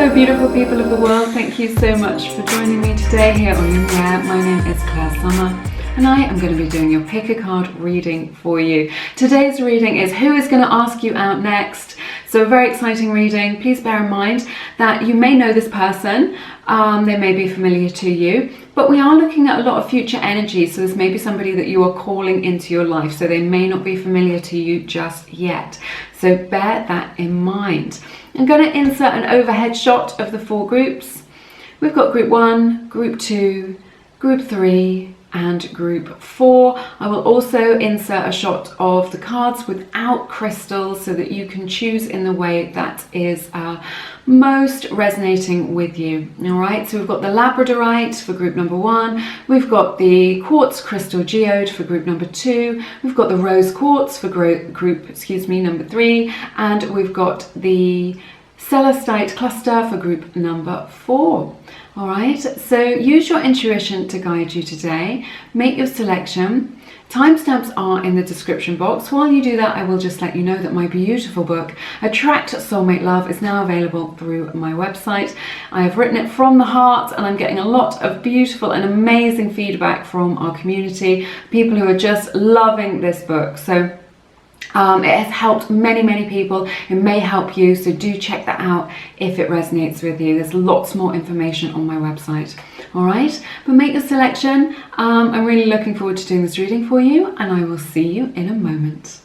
Hello beautiful people of the world, thank you so much for joining me today here on Untitled. My name is Claire Summer and I am going to be doing your pick a card reading for you. Today's reading is who is going to ask you out next. So a very exciting reading. Please bear in mind that you may know this person, they may be familiar to you, but we are looking at a lot of future energy. So this may be somebody that you are calling into your life, so they may not be familiar to you just yet. So bear that in mind. I'm going to insert an overhead shot of the four groups. We've got group 1, group 2, group 3 and group 4. I will also insert a shot of the cards without crystals so that you can choose in the way that is most resonating with you. All right, so we've got the labradorite for group number 1, we've got the quartz crystal geode for group number 2, we've got the rose quartz for group number 3, and we've got the celestite cluster for group number 4. All right, so use your intuition to guide you today. Make your selection. Timestamps are in the description box. While you do that, I will just let you know that my beautiful book, Attract Soulmate Love, is now available through my website. I have written it from the heart and I'm getting a lot of beautiful and amazing feedback from our community, people who are just loving this book. So it has helped many people. It may help you, so do check that out if it resonates with you. There's lots more information on my website. All right, but make your selection. I'm really looking forward to doing this reading for you, and I will see you in a moment.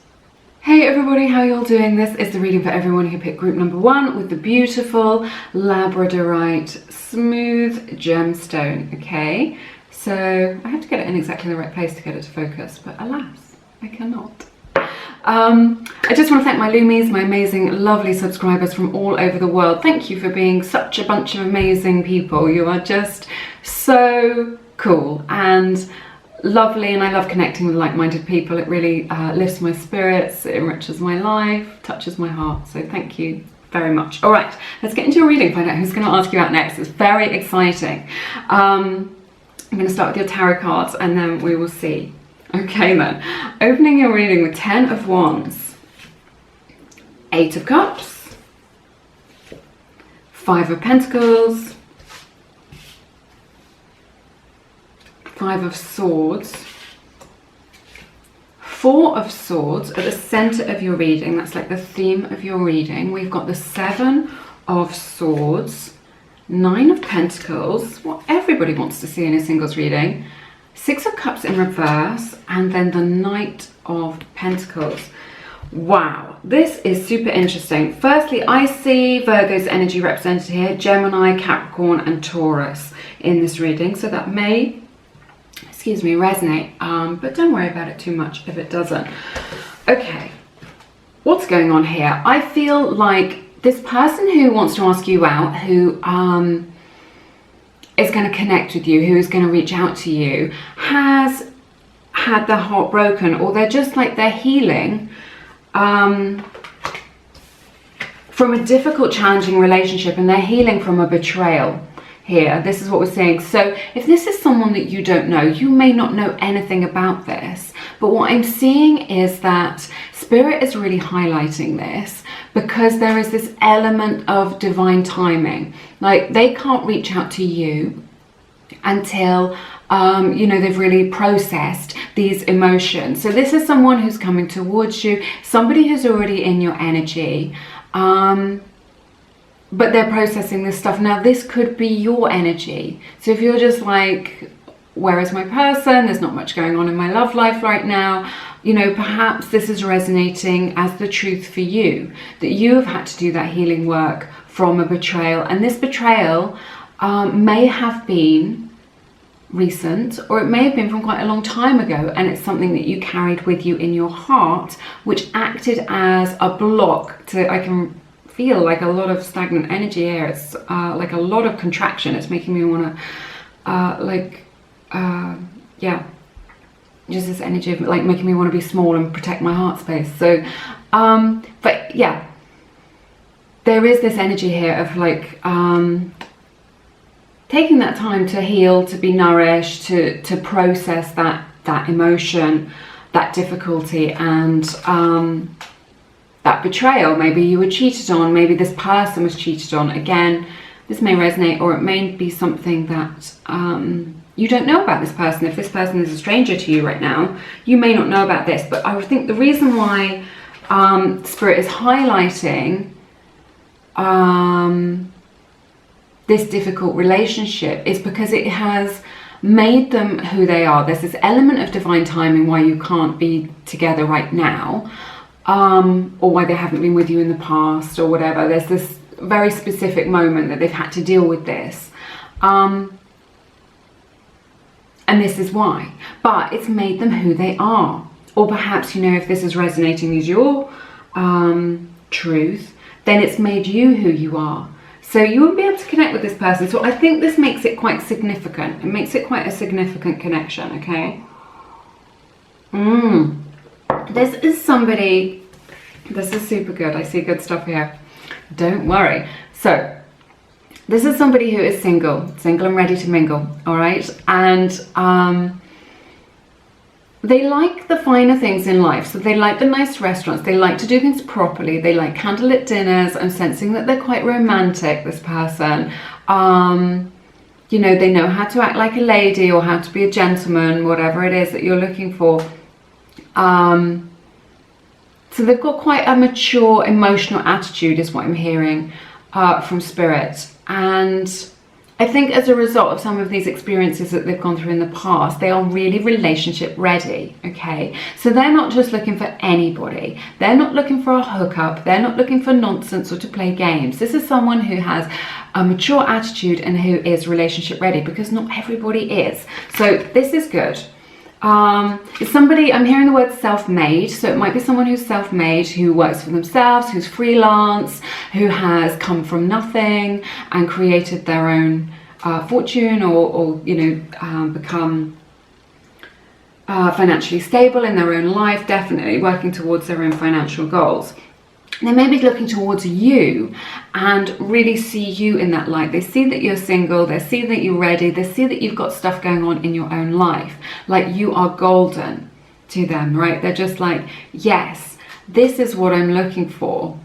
Hey everybody, how you all doing? This is the reading for everyone who picked group number 1 with the beautiful labradorite smooth gemstone. Okay, so I have to get it in exactly the right place to get it to focus, but alas, I cannot. I just want to thank my Loomies, my amazing, lovely subscribers from all over the world. Thank you for being such a bunch of amazing people. You are just so cool and lovely, and I love connecting with like-minded people. It really lifts my spirits, it enriches my life, touches my heart. So thank you very much. All right, let's get into your reading, find out who's going to ask you out next. It's very exciting. I'm going to start with your tarot cards and then we will see. Okay then, opening your reading with 10 of Wands, 8 of Cups, 5 of Pentacles, 5 of Swords, 4 of Swords at the center of your reading. That's like the theme of your reading. We've got the 7 of Swords, 9 of Pentacles, what everybody wants to see in a singles reading, 6 of Cups in reverse, and then the Knight of Pentacles. Wow, this is super interesting. Firstly, I see Virgo's energy represented here, Gemini, Capricorn, and Taurus in this reading. So that may, resonate, but don't worry about it too much if it doesn't. Okay, what's going on here? I feel like this person who wants to ask you out, who is going to connect with you, who is going to reach out to you, has had their heart broken, or they're just like they're healing from a difficult, challenging relationship, and they're healing from a betrayal here. This is what we're seeing. So if this is someone that you don't know, you may not know anything about this, but what I'm seeing is that Spirit is really highlighting this because there is this element of divine timing. Like they can't reach out to you until you know, they've really processed these emotions. So this is someone who's coming towards you, somebody who's already in your energy, but they're processing this stuff. Now this could be your energy. So if you're just like, where is my person? There's not much going on in my love life right now. You know, perhaps this is resonating as the truth for you, that you have had to do that healing work from a betrayal. And this betrayal may have been recent, or it may have been from quite a long time ago, and it's something that you carried with you in your heart, which acted as a block to, I can feel like a lot of stagnant energy here. It's like a lot of contraction. It's making me want to yeah, just this energy of like making me want to be small and protect my heart space. So but yeah, there is this energy here of like taking that time to heal, to be nourished, to process that emotion, that difficulty, and that betrayal. Maybe you were cheated on, maybe this person was cheated on. Again, this may resonate, or it may be something that you don't know about this person. If this person is a stranger to you right now, you may not know about this. But I think the reason why Spirit is highlighting this difficult relationship is because it has made them who they are. There's this element of divine timing why you can't be together right now, or why they haven't been with you in the past or whatever. There's this very specific moment that they've had to deal with this. And this is why. But it's made them who they are. Or perhaps, you know, if this is resonating as your truth, then it's made you who you are. So you won't be able to connect with this person. So I think this makes it quite significant. It makes it quite a significant connection, okay? This is somebody, this is super good. I see good stuff here. Don't worry. So this is somebody who is single and ready to mingle, all right? And they like the finer things in life. So they like the nice restaurants. They like to do things properly. They like candlelit dinners. I'm sensing that they're quite romantic, this person. You know, they know how to act like a lady or how to be a gentleman, whatever it is that you're looking for. So they've got quite a mature emotional attitude is what I'm hearing from Spirit. And I think as a result of some of these experiences that they've gone through in the past, they are really relationship ready, okay? So they're not just looking for anybody. They're not looking for a hookup. They're not looking for nonsense or to play games. This is someone who has a mature attitude and who is relationship ready, because not everybody is. So this is good. It's somebody, I'm hearing the word self-made, so it might be someone who's self-made, who works for themselves, who's freelance, who has come from nothing and created their own fortune, or you know, become financially stable in their own life, definitely working towards their own financial goals. They may be looking towards you and really see you in that light. They see that you're single, they see that you're ready, they see that you've got stuff going on in your own life. Like you are golden to them, right? They're just like, yes, this is what I'm looking for,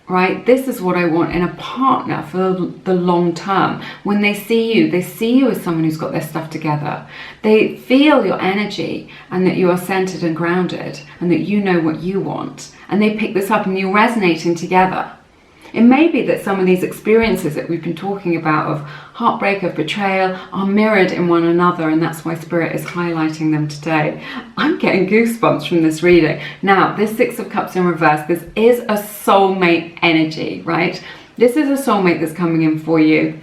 right? This is what I want in a partner for the long term. When they see you as someone who's got their stuff together. They feel your energy and that you are centered and grounded and that you know what you want. And they pick this up and you're resonating together. It may be that some of these experiences that we've been talking about of heartbreak, of betrayal, are mirrored in one another, and that's why Spirit is highlighting them today. I'm getting goosebumps from this reading. Now, this Six of Cups in reverse, this is a soulmate energy, right? This is a soulmate that's coming in for you.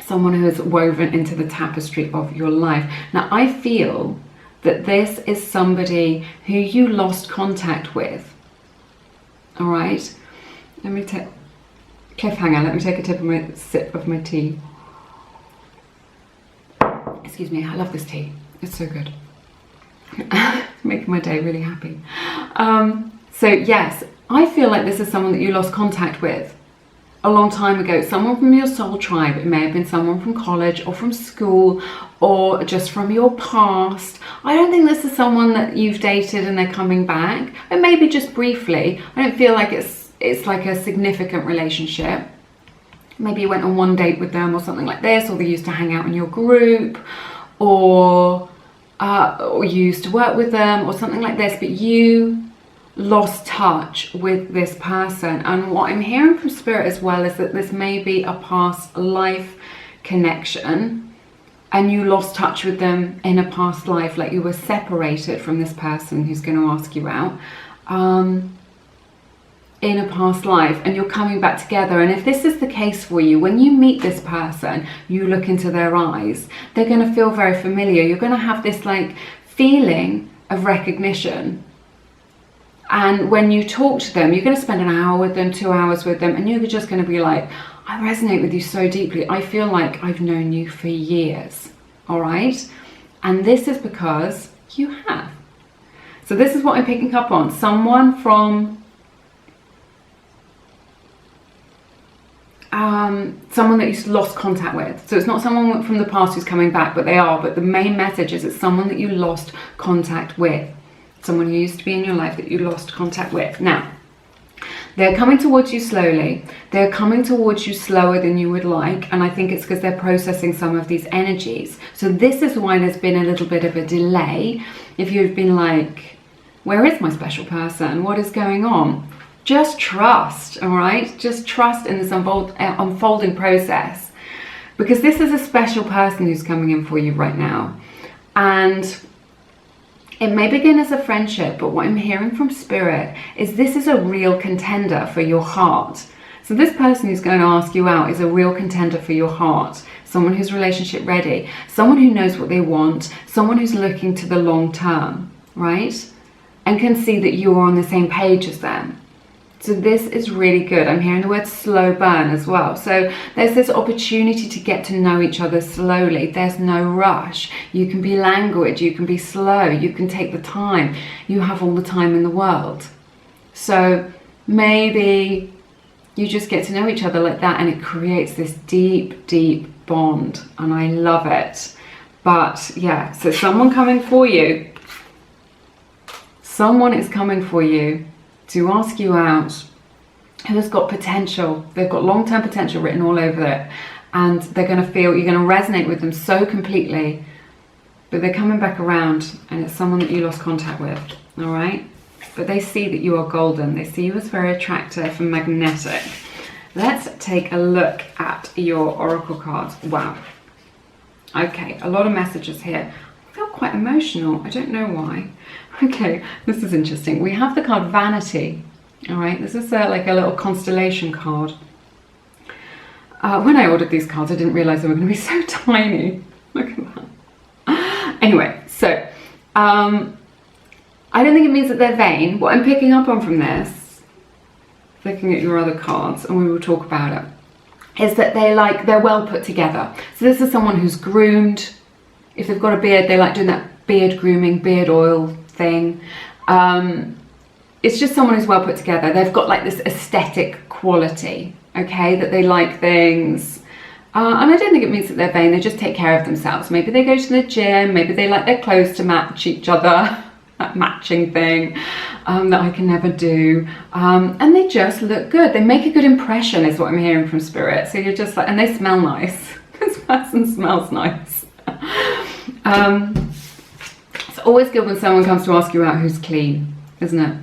Someone who is woven into the tapestry of your life. Now, I feel that this is somebody who you lost contact with. All right, let me take cliffhanger. Let me take a sip of my tea. Excuse me, I love this tea. It's so good. Making my day really happy. So yes, I feel like this is someone that you lost contact with a long time ago. Someone from your soul tribe. It may have been someone from college or from school or just from your past. I don't think this is someone that you've dated and they're coming back. And maybe just briefly. I don't feel like it's like a significant relationship. Maybe you went on one date with them or something like this, or they used to hang out in your group, or you used to work with them or something like this, but you lost touch with this person. And what I'm hearing from Spirit as well is that this may be a past life connection, and you lost touch with them in a past life, like you were separated from this person who's going to ask you out in a past life, and you're coming back together. And if this is the case for you, when you meet this person, you look into their eyes, they're going to feel very familiar. You're going to have this like feeling of recognition. And when you talk to them, you're going to spend an hour with them, 2 hours with them, and you're just going to be like, I resonate with you so deeply. I feel like I've known you for years. All right. And this is because you have. So this is what I'm picking up on. Someone from someone that you lost contact with. So it's not someone from the past who's coming back, but they are. But the main message is it's someone that you lost contact with. Someone who used to be in your life that you lost contact with. Now, They're coming towards you slowly. They're coming towards you slower than you would like. And I think it's because they're processing some of these energies. So this is why there's been a little bit of a delay. If you've been like, where is my special person? What is going on? Just trust, all right? Just trust in this unfolding process. Because this is a special person who's coming in for you right now. And it may begin as a friendship, but what I'm hearing from Spirit is this is a real contender for your heart. So this person who's going to ask you out is a real contender for your heart. Someone who's relationship ready. Someone who knows what they want. Someone who's looking to the long term, right? And can see that you're on the same page as them. So this is really good. I'm hearing the word slow burn as well. So there's this opportunity to get to know each other slowly. There's no rush. You can be languid, you can be slow, you can take the time. You have all the time in the world. So maybe you just get to know each other like that and it creates this deep, deep bond. And I love it. But yeah, so someone coming for you. Someone is coming for you to ask you out, who has got potential. They've got long-term potential written all over it, and they're going to feel, you're going to resonate with them so completely, but they're coming back around, and it's someone that you lost contact with, all right? But they see that you are golden. They see you as very attractive and magnetic. Let's take a look at your oracle cards. Wow. Okay, a lot of messages here. I feel quite emotional. I don't know why. Okay, this is interesting. We have the card Vanity. All right, this is like a little constellation card. When I ordered these cards, I didn't realize they were going to be so tiny. Look at that. Anyway, so I don't think it means that they're vain. What I'm picking up on from this, looking at your other cards, and we will talk about it, is that they're well put together. So this is someone who's groomed. If they've got a beard, they like doing that beard grooming, beard oil thing. It's just someone who's well put together. They've got like this aesthetic quality, okay, that they like things. And I don't think it means that they're vain. They just take care of themselves. Maybe they go to the gym. Maybe they like their clothes to match each other. That matching thing that I can never do. And they just look good. They make a good impression is what I'm hearing from Spirit. So you're just like, and they smell nice. This person smells nice. It's always good when someone comes to ask you out who's clean, isn't it?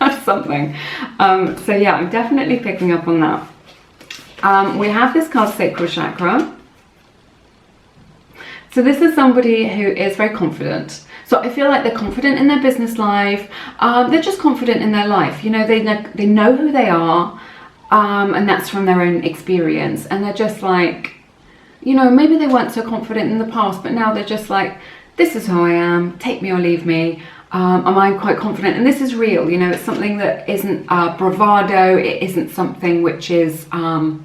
That's something. So yeah, I'm definitely picking up on that. We have this card, Sacral Chakra. So this is somebody who is very confident. So I feel like they're confident in their business life. They're just confident in their life. You know, they know who they are, and that's from their own experience. And they're just like, you know, maybe they weren't so confident in the past, but now they're just like, this is who I am, take me or leave me. I'm quite confident, and this is real, you know, it's something that isn't bravado, it isn't something which is a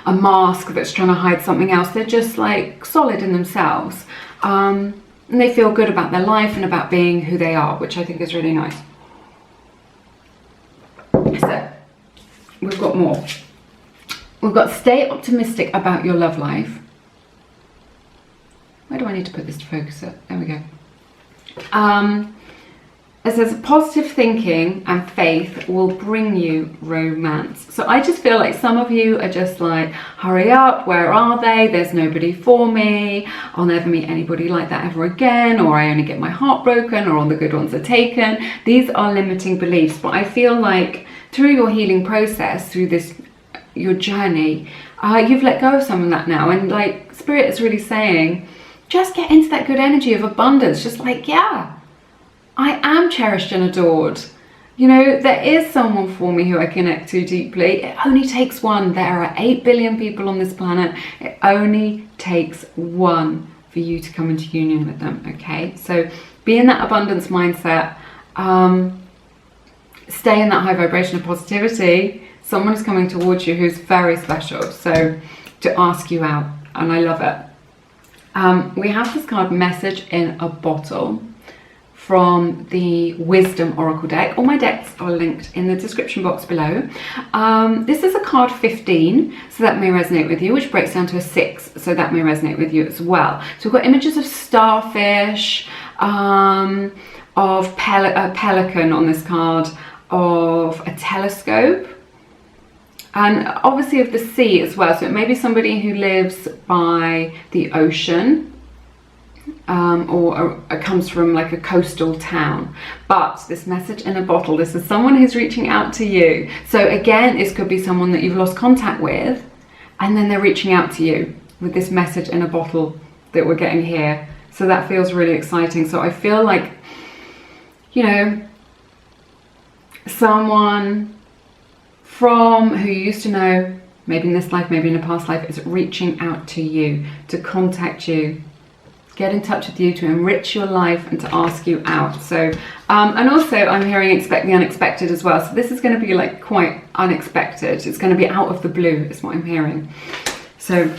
mask that's trying to hide something else. They're just like solid in themselves. And they feel good about their life and about being who they are, which I think is really nice. So, we've got more. We've got stay optimistic about your love life. Where do I need to put this to focus it? There we go. It says positive thinking and faith will bring you romance. So I just feel like some of you are just like, hurry up, where are they? There's nobody for me. I'll never meet anybody like that ever again, or I only get my heart broken, or all the good ones are taken. These are limiting beliefs, but I feel like through your healing process, through this, your journey, you've let go of some of that now. And like Spirit is really saying, just get into that good energy of abundance. Just like, yeah, I am cherished and adored. You know, there is someone for me who I connect to deeply. It only takes one. There are 8 billion people on this planet. It only takes one for you to come into union with them, okay? So be in that abundance mindset. Stay in that high vibration of positivity. Someone is coming towards you who's very special, so to ask you out, and I love it. We have this card, Message in a Bottle, from the Wisdom Oracle deck. All my decks are linked in the description box below. This is a card 15, so that may resonate with you, which breaks down to a 6, so that may resonate with you as well. So we've got images of starfish, of pelican on this card, of a telescope, and obviously of the sea as well. So it may be somebody who lives by the ocean, or comes from like a coastal town. But this message in a bottle, this is someone who's reaching out to you. So again, this could be someone that you've lost contact with, and then they're reaching out to you with this message in a bottle that we're getting here. So that feels really exciting. So I feel like, you know, someone from who you used to know, maybe in this life, maybe in a past life, is reaching out to you, to contact you, get in touch with you, to enrich your life and to ask you out. So, and also I'm hearing expect the unexpected as well. So this is going to be like quite unexpected. It's going to be out of the blue is what I'm hearing. So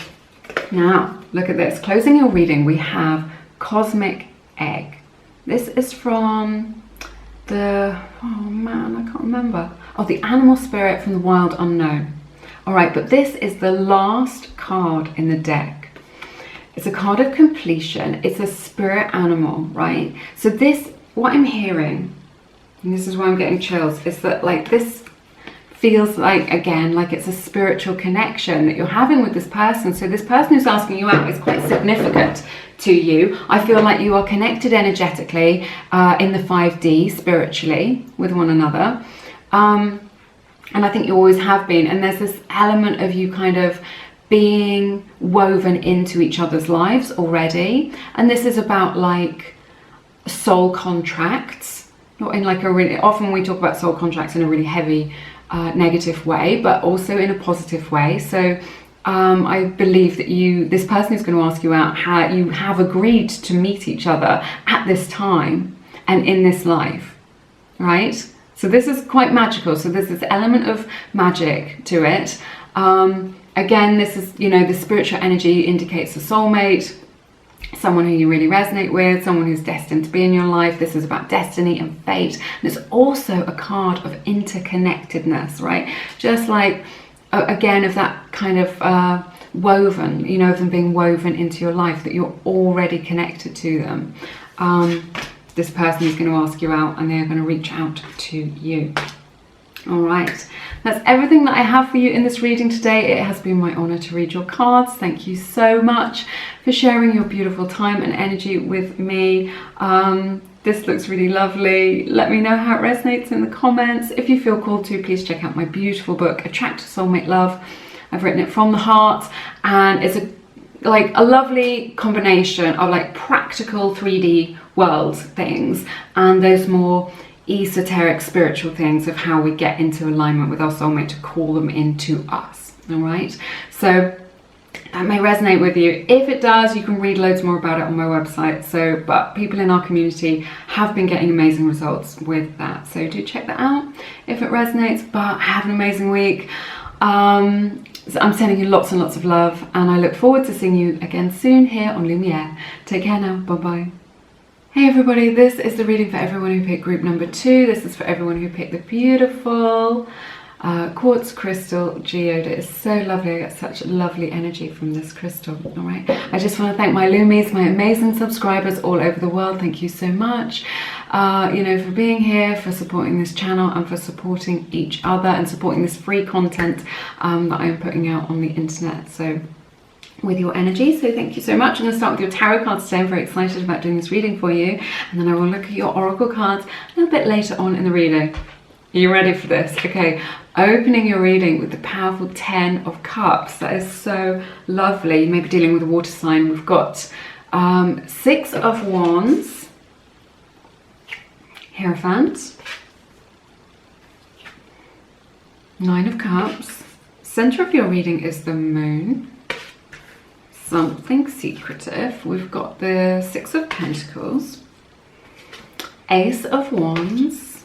now look at this. Closing your reading, we have Cosmic Egg. This is from the, oh man, I can't remember. Oh, the Animal Spirit from the Wild Unknown. All right, but this is the last card in the deck. It's a card of completion. It's a spirit animal, right? So this, what I'm hearing, and this is why I'm getting chills, is that like this feels like, again, like it's a spiritual connection that you're having with this person. So this person who's asking you out is quite significant to you. I feel like you are connected energetically in the 5D spiritually with one another. And I think you always have been. And there's this element of you kind of being woven into each other's lives already. And this is about like soul contracts, not in like a really, often we talk about soul contracts in a really heavy negative way, but also in a positive way. So I believe that this person who's going to ask you out, you have agreed to meet each other at this time and in this life, right? So this is quite magical. So there's this element of magic to it. Again, this is, you know, the spiritual energy indicates a soulmate, someone who you really resonate with, someone who's destined to be in your life. This is about destiny and fate. And it's also a card of interconnectedness, right? Just like, again, of that kind of woven, you know, of them being woven into your life, that you're already connected to them. This person is going to ask you out and they're going to reach out to you. All right, that's everything that I have for you in this reading today. It has been my honor to read your cards. Thank you so much for sharing your beautiful time and energy with me. This looks really lovely. Let me know how it resonates in the comments. If you feel called to, please check out my beautiful book, Attract Soulmate Love. I've written it from the heart, and it's like a lovely combination of like practical 3D world things and those more esoteric spiritual things of how we get into alignment with our soulmate to call them into us. All right, so that may resonate with you. If it does, you can read loads more about it on my website. So, but people in our community have been getting amazing results with that, so do check that out if it resonates. But have an amazing week. So I'm sending you lots and lots of love, and I look forward to seeing you again soon here on Lumiere. Take care now. Bye bye. Hey everybody, this is the reading for everyone who picked group number 2. This is for everyone who picked the beautiful quartz crystal geode. It is so lovely. I get such lovely energy from this crystal. All right, I just want to thank my Lumies, my amazing subscribers all over the world. Thank you so much, you know, for being here, for supporting this channel, and for supporting each other and supporting this free content that I am putting out on the internet. So with your energy, so thank you so much. I'm going to start with your tarot cards today. I'm very excited about doing this reading for you, and then I will look at your oracle cards a little bit later on in the reading. Are you ready for this? Okay, opening your reading with the powerful 10 of Cups. That is so lovely. You may be dealing with a water sign. We've got 6 of Wands, Hierophant, 9 of Cups. Center of your reading is the Moon. Something secretive. We've got the 6 of Pentacles, Ace of Wands,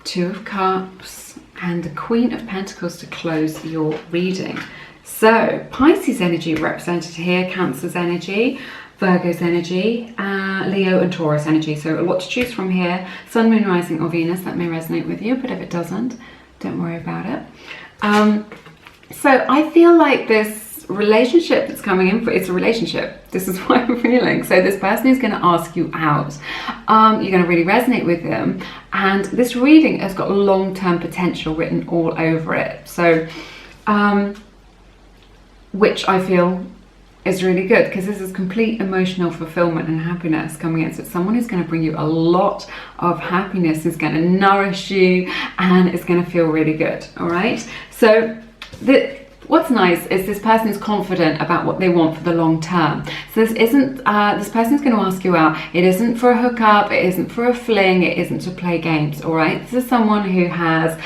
2 of Cups, and the Queen of Pentacles to close your reading. So Pisces energy represented here, Cancer's energy, Virgo's energy, Leo and Taurus energy. So a lot to choose from here. Sun, Moon, Rising or Venus, that may resonate with you, but if it doesn't, don't worry about it. So I feel like this relationship that's coming in for, it's a relationship. This is what I'm feeling. So this person is going to ask you out. You're going to really resonate with them. And this reading has got long-term potential written all over it. So, which I feel is really good, because this is complete emotional fulfillment and happiness coming in. So it's someone who's going to bring you a lot of happiness, is going to nourish you, and it's going to feel really good. All right. So what's nice is this person is confident about what they want for the long term. So this isn't, this person's going to ask you out. It isn't for a hookup. It isn't for a fling. It isn't to play games. All right. This is someone who has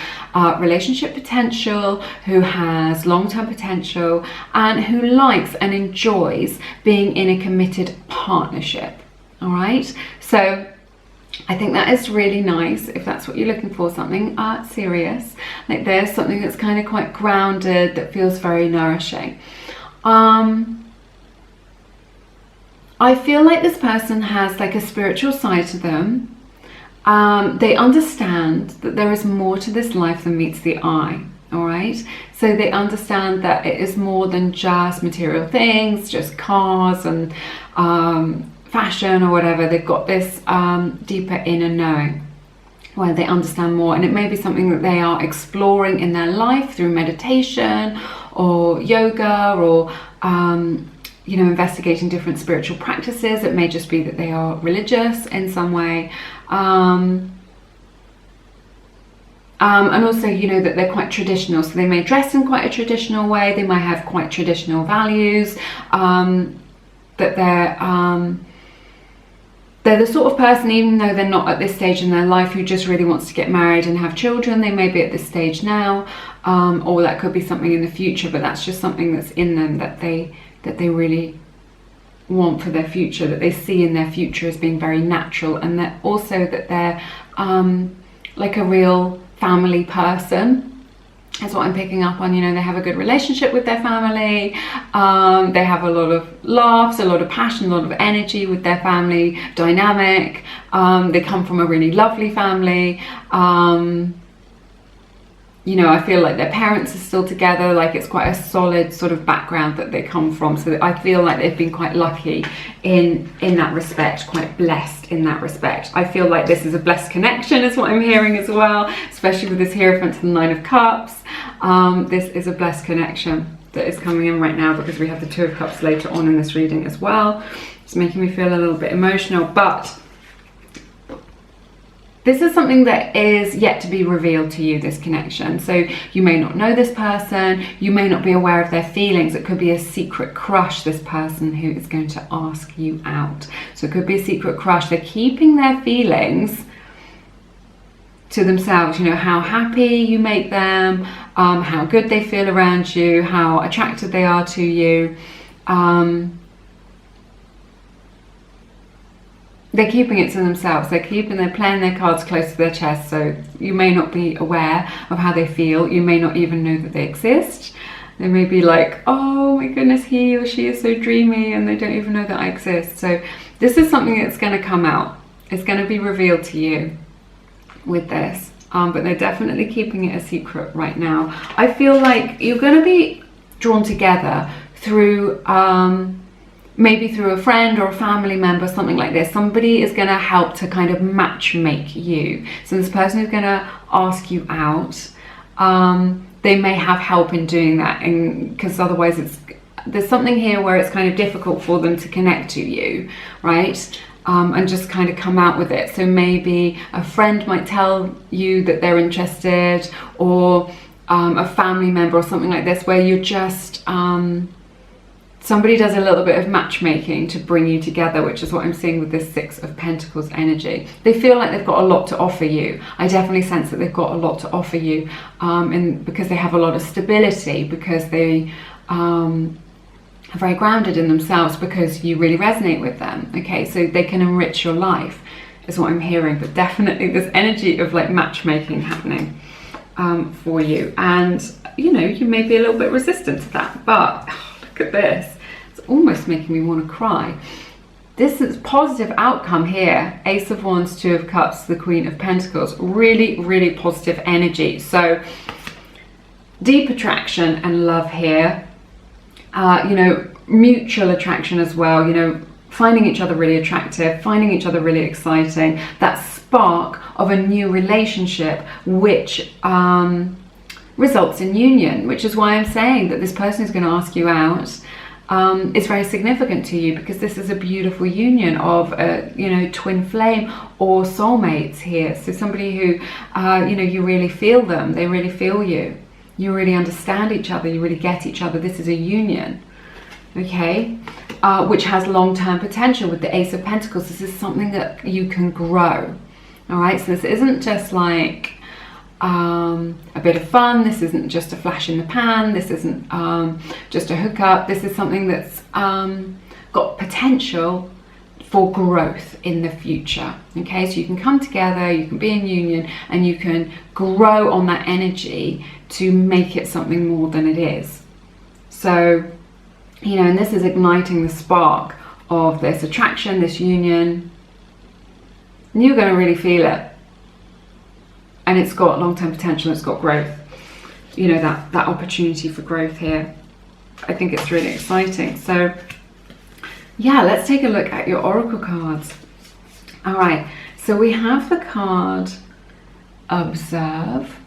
relationship potential, who has long-term potential, and who likes and enjoys being in a committed partnership. All right. So I think that is really nice if that's what you're looking for, something serious like this, something that's kind of quite grounded, that feels very nourishing. I feel like this person has like a spiritual side to them. They understand that there is more to this life than meets the eye. All right, so they understand that it is more than just material things, just cars and fashion or whatever. They've got this deeper inner knowing where they understand more, and it may be something that they are exploring in their life through meditation or yoga, or you know, investigating different spiritual practices. It may just be that they are religious in some way, and also, you know, that they're quite traditional, so they may dress in quite a traditional way. They might have quite traditional values, that they're the sort of person, even though they're not at this stage in their life, who just really wants to get married and have children. They may be at this stage now, or that could be something in the future, but that's just something that's in them that they really want for their future, that they see in their future as being very natural, and that also that they're like a real family person. That's what I'm picking up on. You know, they have a good relationship with their family. They have a lot of laughs, a lot of passion, a lot of energy with their family dynamic. They come from a really lovely family. You know, I feel like their parents are still together, like it's quite a solid sort of background that they come from. So I feel like they've been quite lucky in that respect, quite blessed in that respect. I feel like this is a blessed connection is what I'm hearing as well, especially with this Hierophant to the Nine of Cups. This is a blessed connection that is coming in right now, because we have the Two of Cups later on in this reading as well. It's making me feel a little bit emotional, but this is something that is yet to be revealed to you, this connection. So you may not know this person, you may not be aware of their feelings. It could be a secret crush, this person who is going to ask you out. So it could be a secret crush. They're keeping their feelings to themselves, you know, how happy you make them, how good they feel around you, how attractive they are to you. They're keeping it to themselves. They're playing their cards close to their chest. So you may not be aware of how they feel. You may not even know that they exist. They may be like, oh my goodness, he or she is so dreamy, and they don't even know that I exist. So this is something that's going to come out. It's going to be revealed to you with this. But they're definitely keeping it a secret right now. I feel like you're going to be drawn together through maybe through a friend or a family member, something like this. Somebody is going to help to kind of match make you. So this person is going to ask you out. They may have help in doing that, because otherwise there's something here where it's kind of difficult for them to connect to you, right? And just kind of come out with it. So maybe a friend might tell you that they're interested, or a family member or something like this, where you're just somebody does a little bit of matchmaking to bring you together, which is what I'm seeing with this Six of Pentacles energy. They feel like they've got a lot to offer you. I definitely sense that they've got a lot to offer you, and because they have a lot of stability, because they are very grounded in themselves, because you really resonate with them. Okay, so they can enrich your life is what I'm hearing, but definitely this energy of like matchmaking happening for you. And you know, you may be a little bit resistant to that, but look at this. It's almost making me want to cry. This is positive outcome here. Ace of Wands, Two of Cups, the Queen of Pentacles. Really, really positive energy. So deep attraction and love here. you know, mutual attraction as well, you know, finding each other really attractive, finding each other really exciting, that spark of a new relationship which results in union, which is why I'm saying that this person who's going to ask you out is very significant to you, because this is a beautiful union of a, you know, twin flame or soulmates here. So somebody who, you know, you really feel them, they really feel you, you really understand each other, you really get each other. This is a union, okay, which has long-term potential. With the Ace of Pentacles, this is something that you can grow. All right, so this isn't just like a bit of fun. This isn't just a flash in the pan. This isn't just a hookup. This is something that's got potential for growth in the future. Okay, so you can come together, you can be in union, and you can grow on that energy to make it something more than it is. So, you know, and this is igniting the spark of this attraction, this union, and you're going to really feel it. And it's got long-term potential, it's got growth, you know, that opportunity for growth here. I think it's really exciting. So yeah, let's take a look at your oracle cards. All right, so we have the card Observe,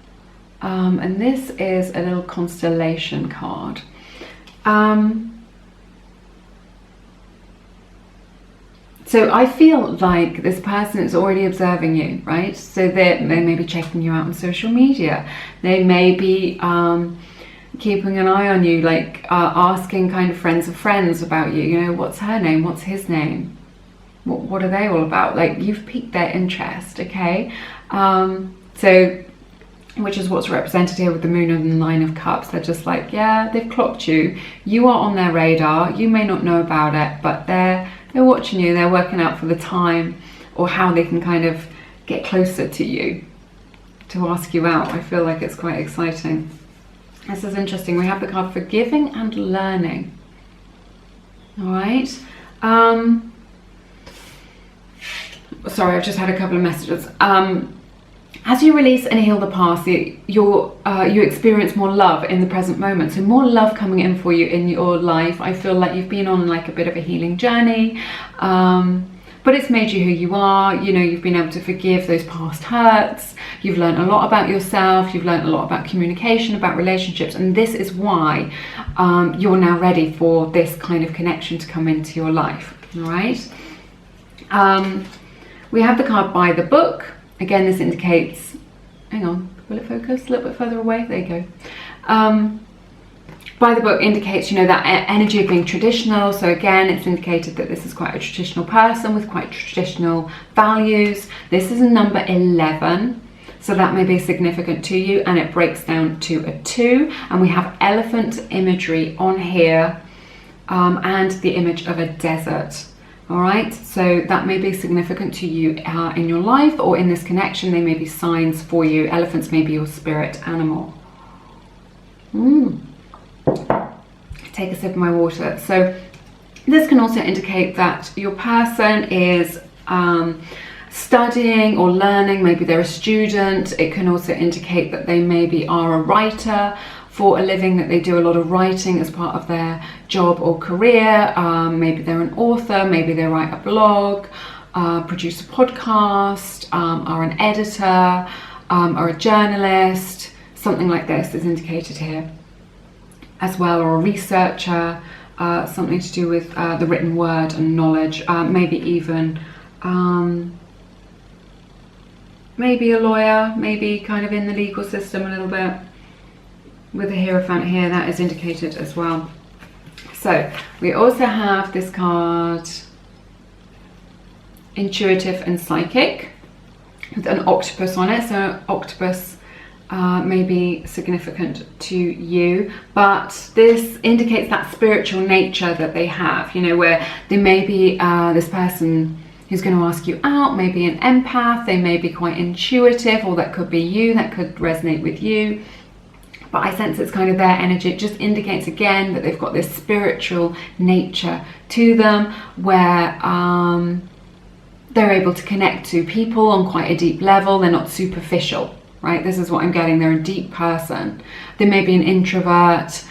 and this is a little constellation card. So I feel like this person is already observing you, right? So they may be checking you out on social media. They may be keeping an eye on you, like asking kind of friends of friends about you. You know, what's her name? What's his name? What are they all about? Like, you've piqued their interest, okay? So, which is what's represented here with the Moon and the Nine of Cups. They're just like, yeah, they've clocked you. You are on their radar. You may not know about it, but they're watching you. They're working out for the time or how they can kind of get closer to you to ask you out. I feel like it's quite exciting. This is interesting. We have the card Forgiving and Learning. All right. Sorry, I've just had a couple of messages. As you release and heal the past, you experience more love in the present moment. So more love coming in for you in your life. I feel like you've been on like a bit of a healing journey, but it's made you who you are. You know, you've been able to forgive those past hurts. You've learned a lot about yourself. You've learned a lot about communication, about relationships. And this is why you're now ready for this kind of connection to come into your life. All right. We have the card By the Book. Again, this indicates, hang on, will it focus a little bit further away? There you go. By the Book indicates, you know, that energy of being traditional. So again, it's indicated that this is quite a traditional person with quite traditional values. This is a number 11, so that may be significant to you, and it breaks down to a 2. And we have elephant imagery on here, and the image of a desert. All right, so that may be significant to you in your life or in this connection. They may be signs for you. Elephants may be your spirit animal. Take a sip of my water. So this can also indicate that your person is studying or learning. Maybe they're a student. It can also indicate that they maybe are a writer for a living, that they do a lot of writing as part of their job or career. Maybe they're an author, maybe they write a blog, produce a podcast, are an editor, are a journalist. Something like this is indicated here as well, or a researcher, something to do with the written word and knowledge, maybe even maybe a lawyer, maybe kind of in the legal system a little bit. With the Hierophant here, that is indicated as well. So we also have this card Intuitive and Psychic with an octopus on it. So octopus may be significant to you, but this indicates that spiritual nature that they have, you know, where they may be this person who's going to ask you out, maybe an empath. They may be quite intuitive, or that could be you, that could resonate with you. But I sense it's kind of their energy. It just indicates again that they've got this spiritual nature to them, where they're able to connect to people on quite a deep level. They're not superficial, right? This is what I'm getting. They're a deep person. They may be an introvert.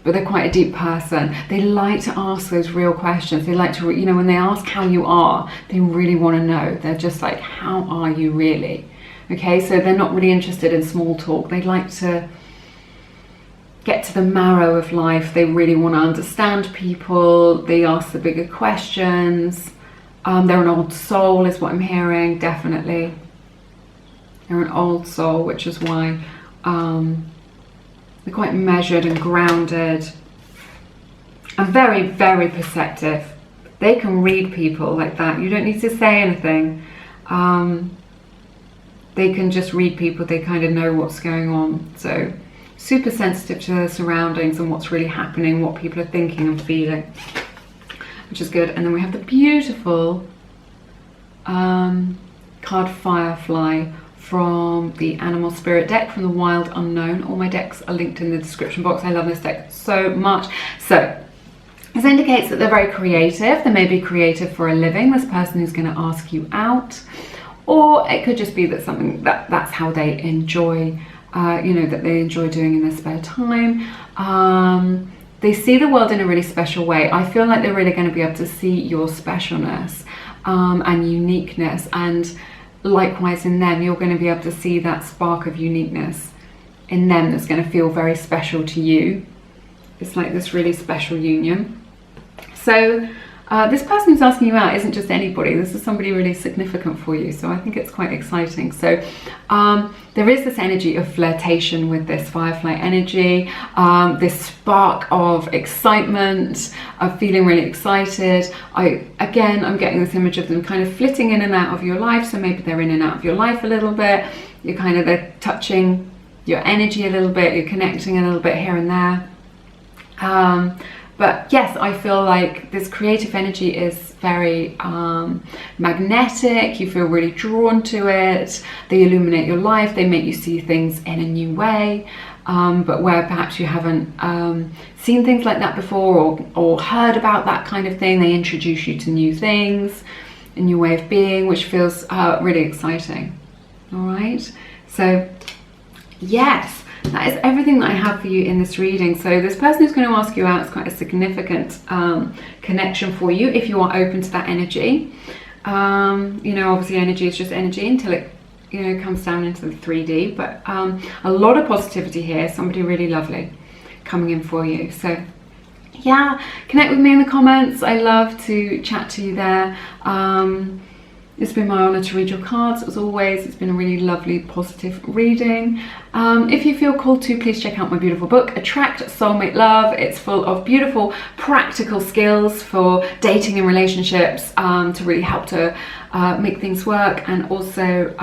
but they're quite a deep person. They like to ask those real questions. They like to, you know, when they ask how you are, they really want to know. They're just like, how are you really? Okay, so they're not really interested in small talk. They like to get to the marrow of life. They really want to understand people. They ask the bigger questions. They're an old soul is what I'm hearing, definitely. They're an old soul, which is why they're quite measured and grounded and very, very perceptive. They can read people like that. You don't need to say anything. They can just read people. They kind of know what's going on. So super sensitive to their surroundings and what's really happening, what people are thinking and feeling, which is good. And then we have the beautiful card Firefly from the Animal Spirit deck from the Wild Unknown. All my decks are linked in the description box. I love this deck so much. So this indicates that they're very creative. They may be creative for a living, this person who's going to ask you out, or it could just be that something that's how they enjoy, you know, that they enjoy doing in their spare time. They see the world in a really special way. I feel like they're really going to be able to see your specialness and uniqueness, and likewise in them, you're going to be able to see that spark of uniqueness in them that's going to feel very special to you. It's like this really special union. So this person who's asking you out isn't just anybody. This is somebody really significant for you. So I think it's quite exciting. So there is this energy of flirtation with this Firefly energy, this spark of excitement, of feeling really excited. I'm getting this image of them kind of flitting in and out of your life. So maybe they're in and out of your life a little bit. You're kind of they're touching your energy a little bit. You're connecting a little bit here and there. But yes, I feel like this creative energy is very magnetic. You feel really drawn to it. They illuminate your life. They make you see things in a new way. But where perhaps you haven't seen things like that before, or heard about that kind of thing, they introduce you to new things, a new way of being, which feels really exciting. All right. So yes. That is everything that I have for you in this reading. So this person who's going to ask you out is quite a significant connection for you if you are open to that energy. You know, obviously energy is just energy until it, you know, comes down into the 3D. But a lot of positivity here. Somebody really lovely coming in for you. So yeah, connect with me in the comments. I love to chat to you there. It's been my honour to read your cards, as always. It's been a really lovely, positive reading. If you feel called to, please check out my beautiful book, Attract Soulmate Love. It's full of beautiful, practical skills for dating and relationships to really help to make things work, and also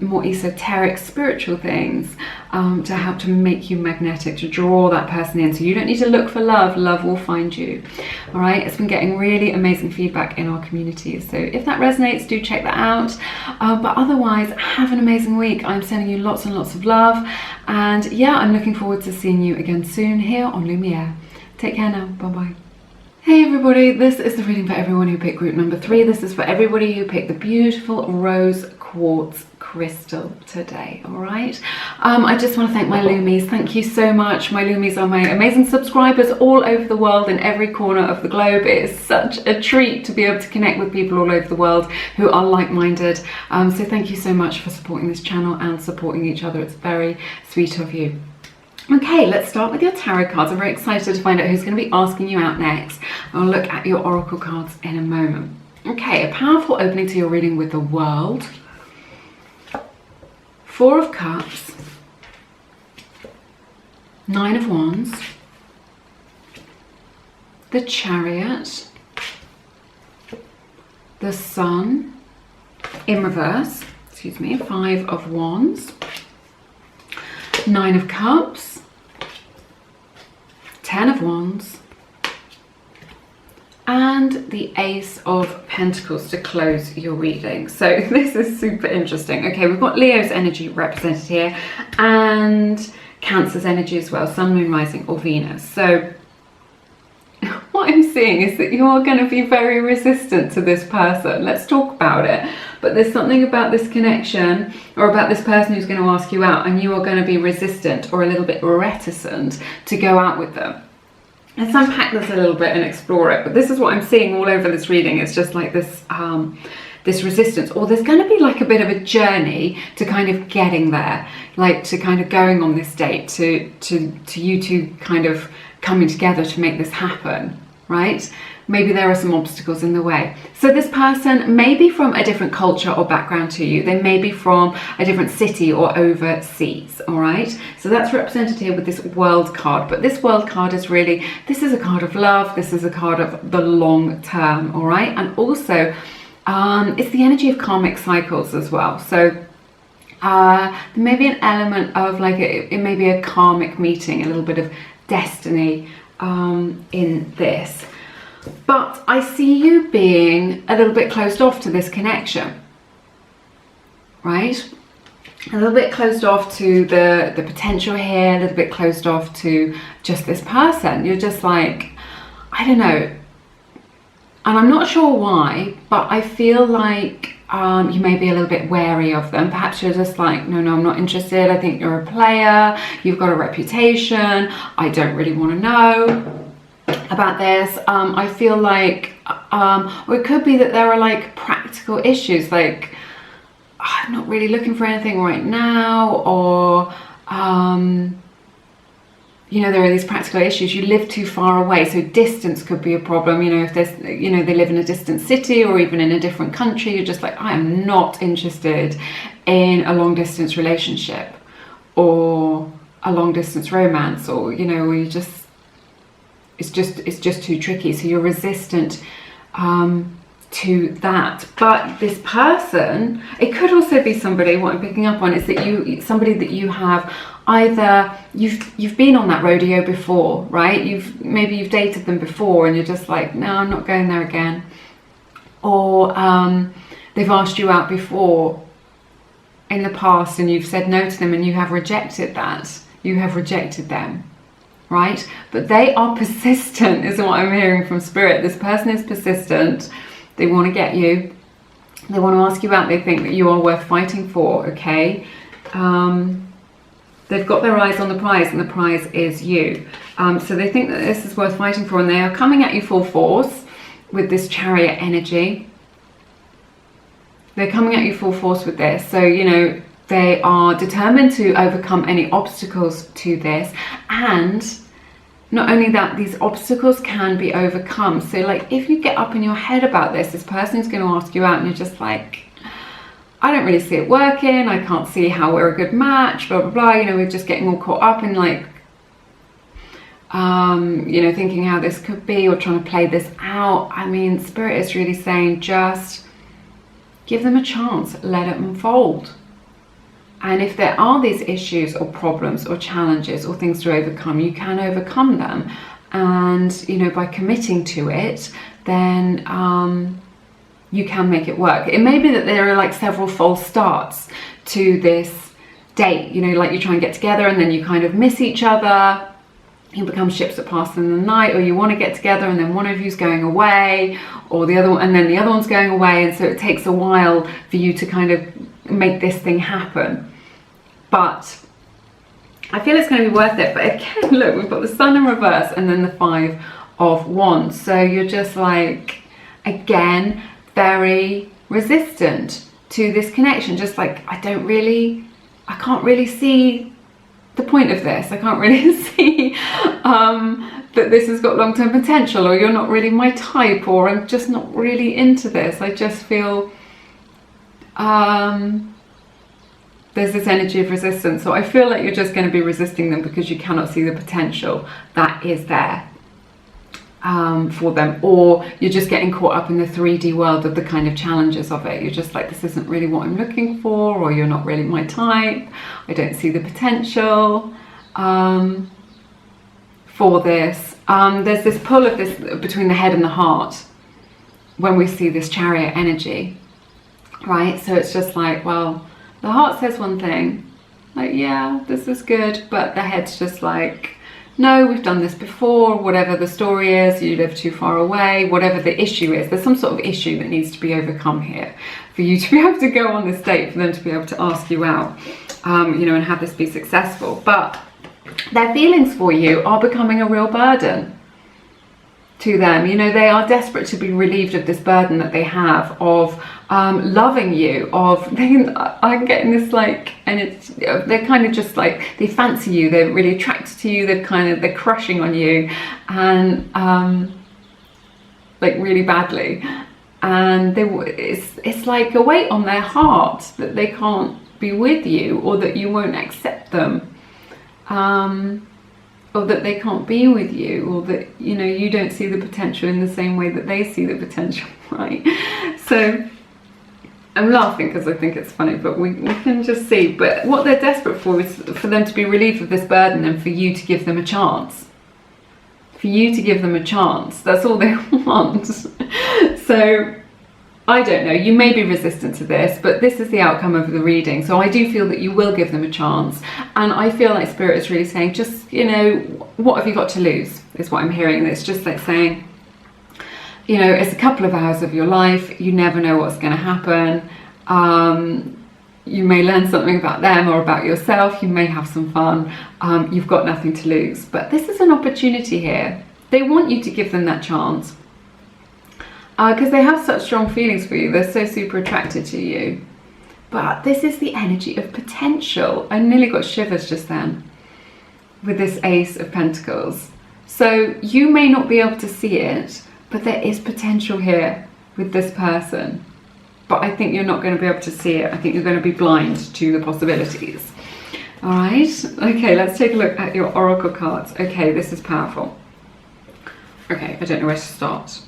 more esoteric, spiritual things to help to make you magnetic, to draw that person in. So you don't need to look for love, love will find you. All right, it's been getting really amazing feedback in our community. So if that resonates, do check that out. But otherwise, have an amazing week. I'm sending you lots and lots of love. And yeah, I'm looking forward to seeing you again soon here on Lumiere. Take care now. Bye-bye. Hey everybody, this is the reading for everyone who picked group number 3. This is for everybody who picked the beautiful rose quartz crystal today. All right, I just want to thank my Lumies. Thank you so much. My Lumies are my amazing subscribers all over the world, in every corner of the globe. It is such a treat to be able to connect with people all over the world who are like-minded. So thank you so much for supporting this channel and supporting each other. It's very sweet of you. Okay, let's start with your tarot cards. I'm very excited to find out who's going to be asking you out next. I'll look at your oracle cards in a moment. Okay, a powerful opening to your reading with the World, 4 of Cups, 9 of Wands, the Chariot, the Sun in reverse, 5 of Wands, 9 of Cups, 10 of Wands, and the Ace of Pentacles to close your reading. So this is super interesting. Okay, we've got Leo's energy represented here and Cancer's energy as well, Sun, Moon, Rising or Venus. So what I'm seeing is that you are going to be very resistant to this person. Let's talk about it. But there's something about this connection, or about this person who's going to ask you out, and you are going to be resistant or a little bit reticent to go out with them. let's unpack this a little bit and explore it. But this is what I'm seeing all over this reading. It's just like this this resistance, or there's going to be like a bit of a journey to kind of getting there, like to kind of going on this date, to you two kind of coming together to make this happen, right? Maybe there are some obstacles in the way. So this person may be from a different culture or background to you. They may be from a different city or overseas, all right? So that's represented here with this World card. But this World card is really, this is a card of love. This is a card of the long term, all right? And also, it's the energy of karmic cycles as well. So there may be an element of like, it may be a karmic meeting, a little bit of destiny in this. But I see you being a little bit closed off to this connection, right? A little bit closed off to the potential here, a little bit closed off to just this person. You're just like, I don't know. And I'm not sure why, but I feel like you may be a little bit wary of them. Perhaps you're just like, no, I'm not interested. I think you're a player. You've got a reputation. I don't really want to know about this. I feel like, or it could be that there are like practical issues, like I'm not really looking for anything right now, or you know, there are these practical issues. You live too far away, so distance could be a problem. You know, if there's, you know, they live in a distant city or even in a different country, you're just like, I am not interested in a long distance relationship or a long distance romance, or, you know, you just, it's just too tricky. So you're resistant to that. But this person, it could also be somebody, what I'm picking up on is that somebody that you have either, you've been on that rodeo before, right? Maybe you've dated them before and you're just like, no, I'm not going there again. Or they've asked you out before in the past and you've said no to them and you have rejected that. You have rejected them. Right? But they are persistent, is what I'm hearing from Spirit. This person is persistent. They want to get you. They want to ask you out. They think that you are worth fighting for, okay? They've got their eyes on the prize, and the prize is you. So they think that this is worth fighting for, and they are coming at you full force with this Chariot energy. They're coming at you full force with this. So, you know, they are determined to overcome any obstacles to this, and not only that, these obstacles can be overcome. So like if you get up in your head about this person is going to ask you out and you're just like, I don't really see it working, I can't see how we're a good match, blah blah blah, you know, we're just getting all caught up in like you know, thinking how this could be or trying to play this out. I mean, Spirit is really saying just give them a chance, let it unfold. And if there are these issues or problems or challenges or things to overcome, you can overcome them. And, you know, by committing to it, then you can make it work. It may be that there are like several false starts to this date. You know, like you try and get together and then you kind of miss each other. You become ships that pass in the night, or you want to get together and then one of you's going away, or the other one, and then the other one's going away. And so it takes a while for you to kind of make this thing happen. But I feel it's going to be worth it. But again, look, we've got the Sun in reverse and then the 5 of Wands. So you're just like, again, very resistant to this connection. Just like, I can't really see the point of this. I can't really see that this has got long-term potential, or you're not really my type, or I'm just not really into this. I just feel there's this energy of resistance. So I feel like you're just going to be resisting them because you cannot see the potential that is there for them, or you're just getting caught up in the 3D world of the kind of challenges of it. You're just like, this isn't really what I'm looking for, or you're not really my type. I don't see the potential for this. There's this pull of this between the head and the heart when we see this Chariot energy, right? So it's just like, well, the heart says one thing, like, yeah, this is good, but the head's just like, no, we've done this before, whatever the story is, you live too far away, whatever the issue is, there's some sort of issue that needs to be overcome here for you to be able to go on this date, for them to be able to ask you out, you know, and have this be successful. But their feelings for you are becoming a real burden. to them. You know, they are desperate to be relieved of this burden that they have of loving you, I'm getting this like, and they're kind of just like, they fancy you, they're really attracted to you, they're crushing on you, and like really badly, and it's like a weight on their heart that they can't be with you, or that you won't accept them, or that they can't be with you, or that, you know, you don't see the potential in the same way that they see the potential, right? So I'm laughing because I think it's funny, but we can just see. But what they're desperate for is for them to be relieved of this burden, and for you to give them a chance. For you to give them a chance. That's all they want. So I don't know, you may be resistant to this, but this is the outcome of the reading. So I do feel that you will give them a chance. And I feel like Spirit is really saying, just, you know, what have you got to lose, is what I'm hearing. It's just like saying, you know, it's a couple of hours of your life. You never know what's going to happen. You may learn something about them or about yourself. You may have some fun. You've got nothing to lose. But this is an opportunity here. They want you to give them that chance. Because they have such strong feelings for you. They're so super attracted to you. But this is the energy of potential. I nearly got shivers just then with this Ace of Pentacles. So you may not be able to see it, but there is potential here with this person. But I think you're not going to be able to see it. I think you're going to be blind to the possibilities. All right. Okay, let's take a look at your Oracle cards. Okay, this is powerful. Okay, I don't know where to start.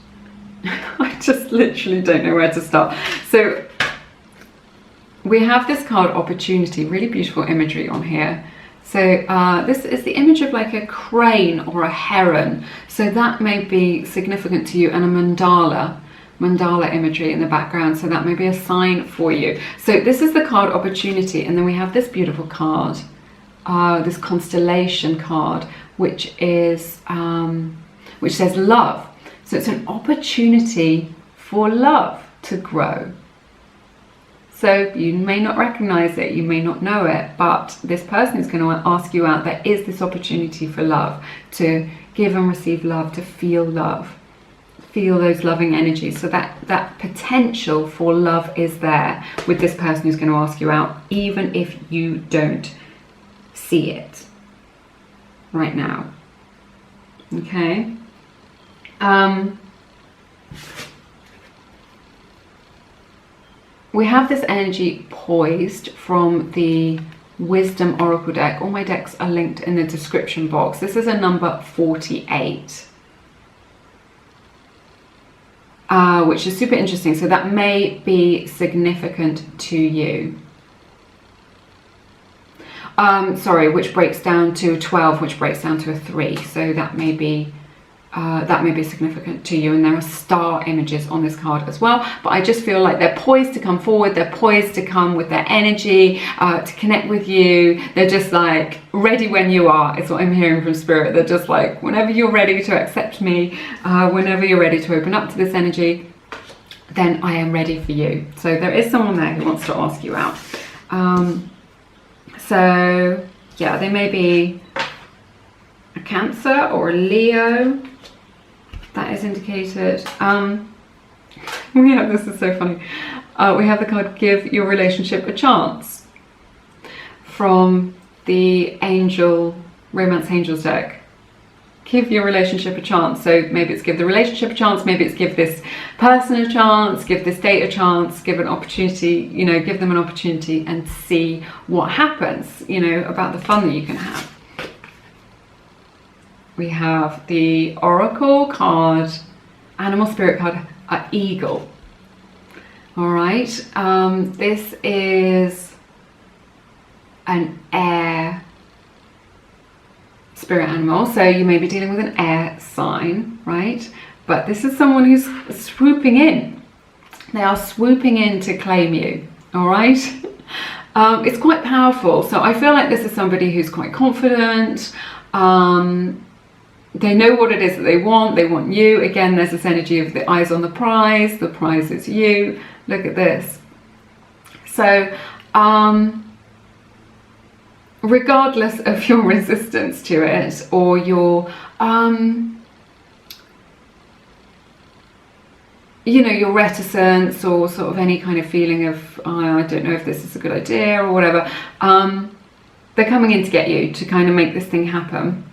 I just literally don't know where to start. So we have this card Opportunity, really beautiful imagery on here. So this is the image of like a crane or a heron. So that may be significant to you, and a mandala imagery in the background. So that may be a sign for you. So this is the card Opportunity. And then we have this beautiful card, this constellation card, which is, which says love. So it's an opportunity for love to grow. So you may not recognize it, you may not know it, but this person is going to ask you out. There is this opportunity for love, to give and receive love, to feel love, feel those loving energies. So that potential for love is there with this person who's going to ask you out, even if you don't see it right now. Okay. We have this energy poised from the Wisdom Oracle deck. All my decks are linked in the description box. This is a number 48, which is super interesting. So that may be significant to you. Sorry, which breaks down to 12, which breaks down to a 3. So that may be significant to you. And there are star images on this card as well. But I just feel like they're poised to come forward. They're poised to come with their energy, to connect with you. They're just like ready when you are. It's what I'm hearing from Spirit. They're just like, whenever you're ready to accept me, whenever you're ready to open up to this energy, then I am ready for you. So there is someone there who wants to ask you out. So yeah, they may be a Cancer or a Leo. That is indicated. This is so funny. We have the card Give Your Relationship a Chance from the Romance Angels deck. Give your relationship a chance. So maybe it's give the relationship a chance, maybe it's give this person a chance, give this date a chance, give an opportunity, you know, give them an opportunity and see what happens, you know, about the fun that you can have. We have the Oracle card, Animal Spirit card, Eagle. All right, this is an air spirit animal, so you may be dealing with an air sign, right? But this is someone who's swooping in. They are swooping in to claim you, all right? It's quite powerful. So I feel like this is somebody who's quite confident. They know what it is that they want you. Again, there's this energy of the eyes on the prize is you. Look at this. So regardless of your resistance to it, or your you know, your reticence or sort of any kind of feeling of, oh, I don't know if this is a good idea or whatever, they're coming in to get you to kind of make this thing happen.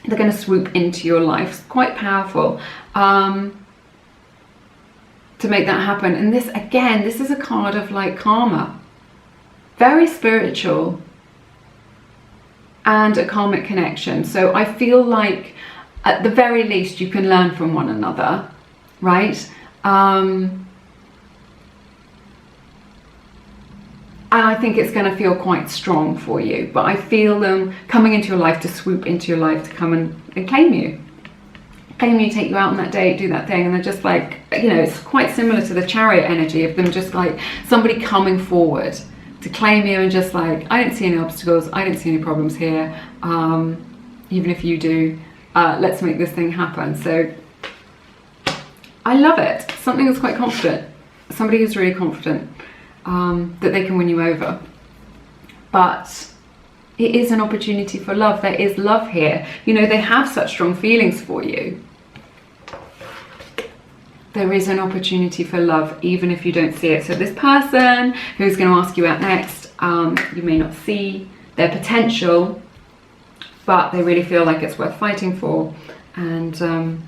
They're going to swoop into your life. It's quite powerful to make that happen. And this, again, this is a card of like karma. Very spiritual and a karmic connection. So I feel like at the very least you can learn from one another, right? And I think it's going to feel quite strong for you, but I feel them coming into your life to swoop into your life to come and claim you. Claim you, take you out on that date, do that thing, and they're just like, you know, it's quite similar to the Chariot energy of them just like somebody coming forward to claim you and just like, I don't see any obstacles, I don't see any problems here, even if you do, let's make this thing happen. So I love it. Something that's quite confident, somebody who's really confident that they can win you over. But it is an opportunity for love. There is love here. You know, they have such strong feelings for you. There is an opportunity for love, even if you don't see it. So this person who's going to ask you out next, you may not see their potential, but they really feel like it's worth fighting for. And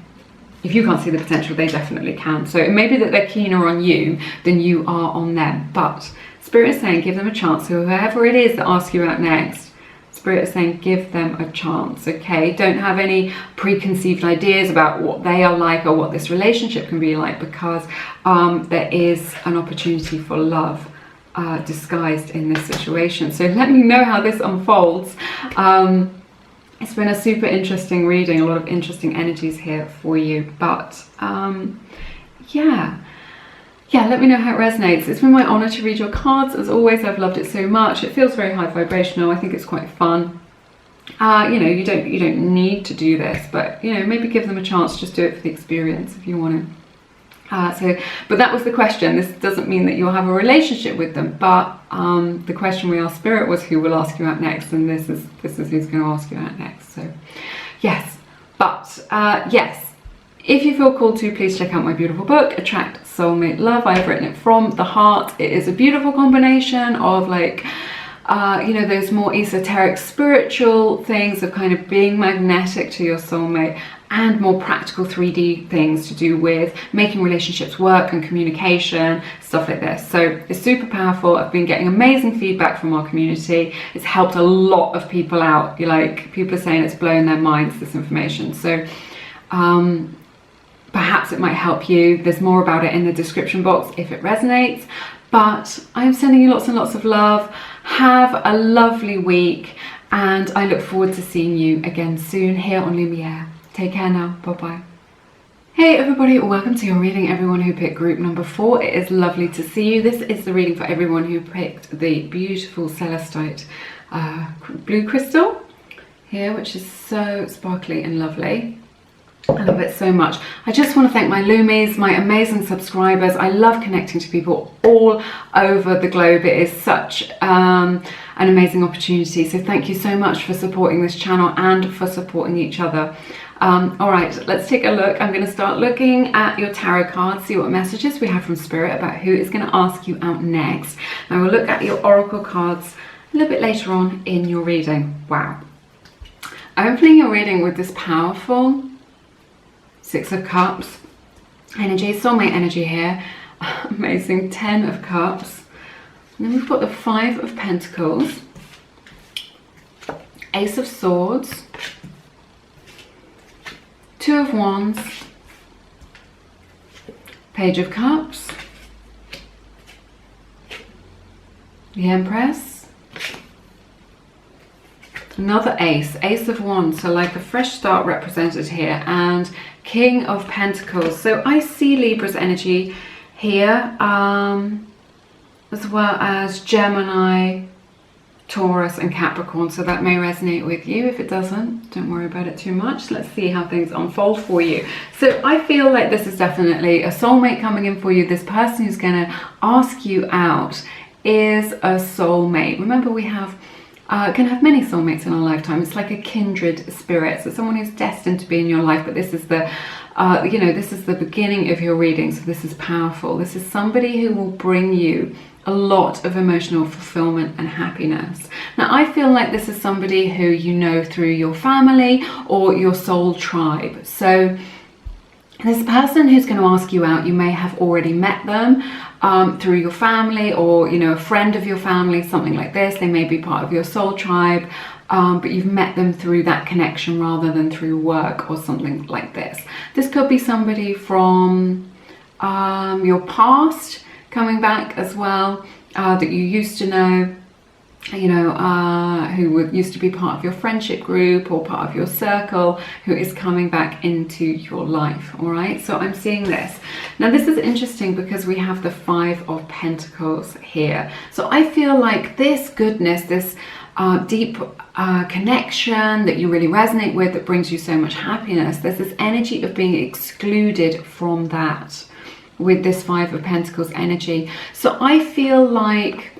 if you can't see the potential, they definitely can. So it may be that they're keener on you than you are on them. But Spirit is saying, give them a chance. So whoever it is that asks you out next, Spirit is saying, give them a chance, okay? Don't have any preconceived ideas about what they are like or what this relationship can be like, because there is an opportunity for love disguised in this situation. So let me know how this unfolds. It's been a super interesting reading, a lot of interesting energies here for you, but yeah, let me know how it resonates. It's been my honor to read your cards. As always, I've loved it so much. It feels very high vibrational. I think it's quite fun. You know, you don't need to do this, but you know, maybe give them a chance. Just do it for the experience if you want to. But that was the question. This doesn't mean that you'll have a relationship with them, but the question we asked Spirit was who will ask you out next, and this is who's going to ask you out next. So yes, but yes, if you feel called to, please check out my beautiful book, Attract Soulmate Love. I've written it from the heart. It is a beautiful combination of like you know, those more esoteric spiritual things of kind of being magnetic to your soulmate, and more practical 3D things to do with making relationships work and communication, stuff like this. So it's super powerful. I've been getting amazing feedback from our community. It's helped a lot of people out. People are saying it's blown their minds, this information. So perhaps it might help you. There's more about it in the description box if it resonates. But I'm sending you lots and lots of love. Have a lovely week, and I look forward to seeing you again soon here on Lumiere. Take care now. Bye-bye. Hey everybody, welcome to your reading, everyone who picked group number 4. It is lovely to see you. This is the reading for everyone who picked the beautiful Celestite blue crystal here, which is so sparkly and lovely. I love it so much. I just want to thank my Lumies, my amazing subscribers. I love connecting to people all over the globe. It is such an amazing opportunity. So thank you so much for supporting this channel and for supporting each other. All right, let's take a look. I'm going to start looking at your tarot cards, see what messages we have from Spirit about who is going to ask you out next. And we'll look at your oracle cards a little bit later on in your reading. Wow. I'm opening your reading with this powerful Six of Cups energy, soulmate energy here. Amazing. 10 of Cups. And then we've got the 5 of Pentacles, Ace of Swords, 2 of Wands, Page of Cups, the Empress, another Ace, Ace of Wands, so like a fresh start represented here, and King of Pentacles. So I see Libra's energy here, as well as Gemini, Taurus and Capricorn, so that may resonate with you. If it doesn't, don't worry about it too much. Let's see how things unfold for you. So I feel like this is definitely a soulmate coming in for you. This person who's going to ask you out is a soulmate. Remember, we have can have many soulmates in our lifetime. It's like a kindred spirit, so someone who's destined to be in your life. But this is the you know, this is the beginning of your reading, so this is powerful. This is somebody who will bring you a lot of emotional fulfillment and happiness. Now, I feel like this is somebody who you know through your family or your soul tribe. So this person who's going to ask you out, you may have already met them through your family, or, you know, a friend of your family, something like this. They may be part of your soul tribe, but you've met them through that connection rather than through work or something like this. This could be somebody from your past coming back as well, that you used to know, you know, who used to be part of your friendship group or part of your circle, who is coming back into your life. All right, so I'm seeing this. Now, this is interesting because we have the 5 of Pentacles here. So I feel like this goodness, this deep connection that you really resonate with, that brings you so much happiness, there's this energy of being excluded from that with this 5 of Pentacles energy. So I feel like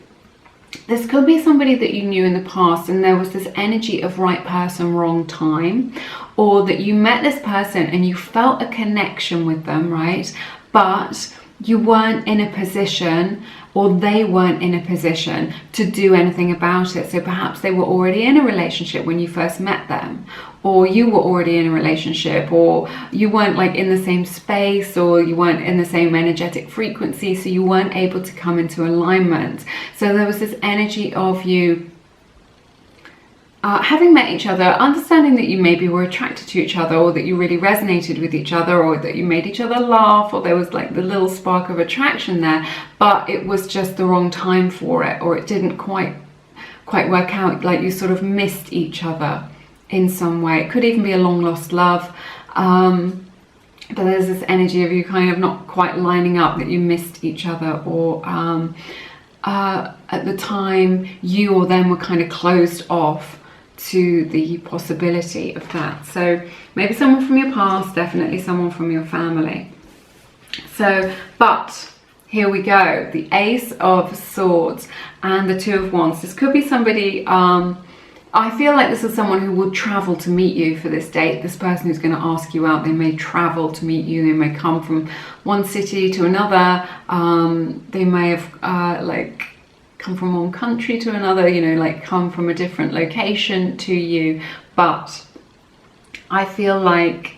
this could be somebody that you knew in the past, and there was this energy of right person, wrong time, or that you met this person and you felt a connection with them, right? But you weren't in a position, or they weren't in a position to do anything about it. So perhaps they were already in a relationship when you first met them, or you were already in a relationship, or you weren't like in the same space, or you weren't in the same energetic frequency, so you weren't able to come into alignment. So there was this energy of you having met each other, understanding that you maybe were attracted to each other, or that you really resonated with each other, or that you made each other laugh, or there was like the little spark of attraction there, but it was just the wrong time for it, or it didn't quite work out, like you sort of missed each other in some way. It could even be a long lost love, but there's this energy of you kind of not quite lining up, that you missed each other, or at the time you or them were kind of closed off to the possibility of that. So maybe someone from your past, definitely someone from your family. So, but here we go, the Ace of Swords and the 2 of Wands. This could be somebody, I feel like this is someone who will travel to meet you for this date. This person who's going to ask you out, they may travel to meet you. They may come from one city to another. They may have like come from one country to another, you know, like come from a different location to you. But I feel like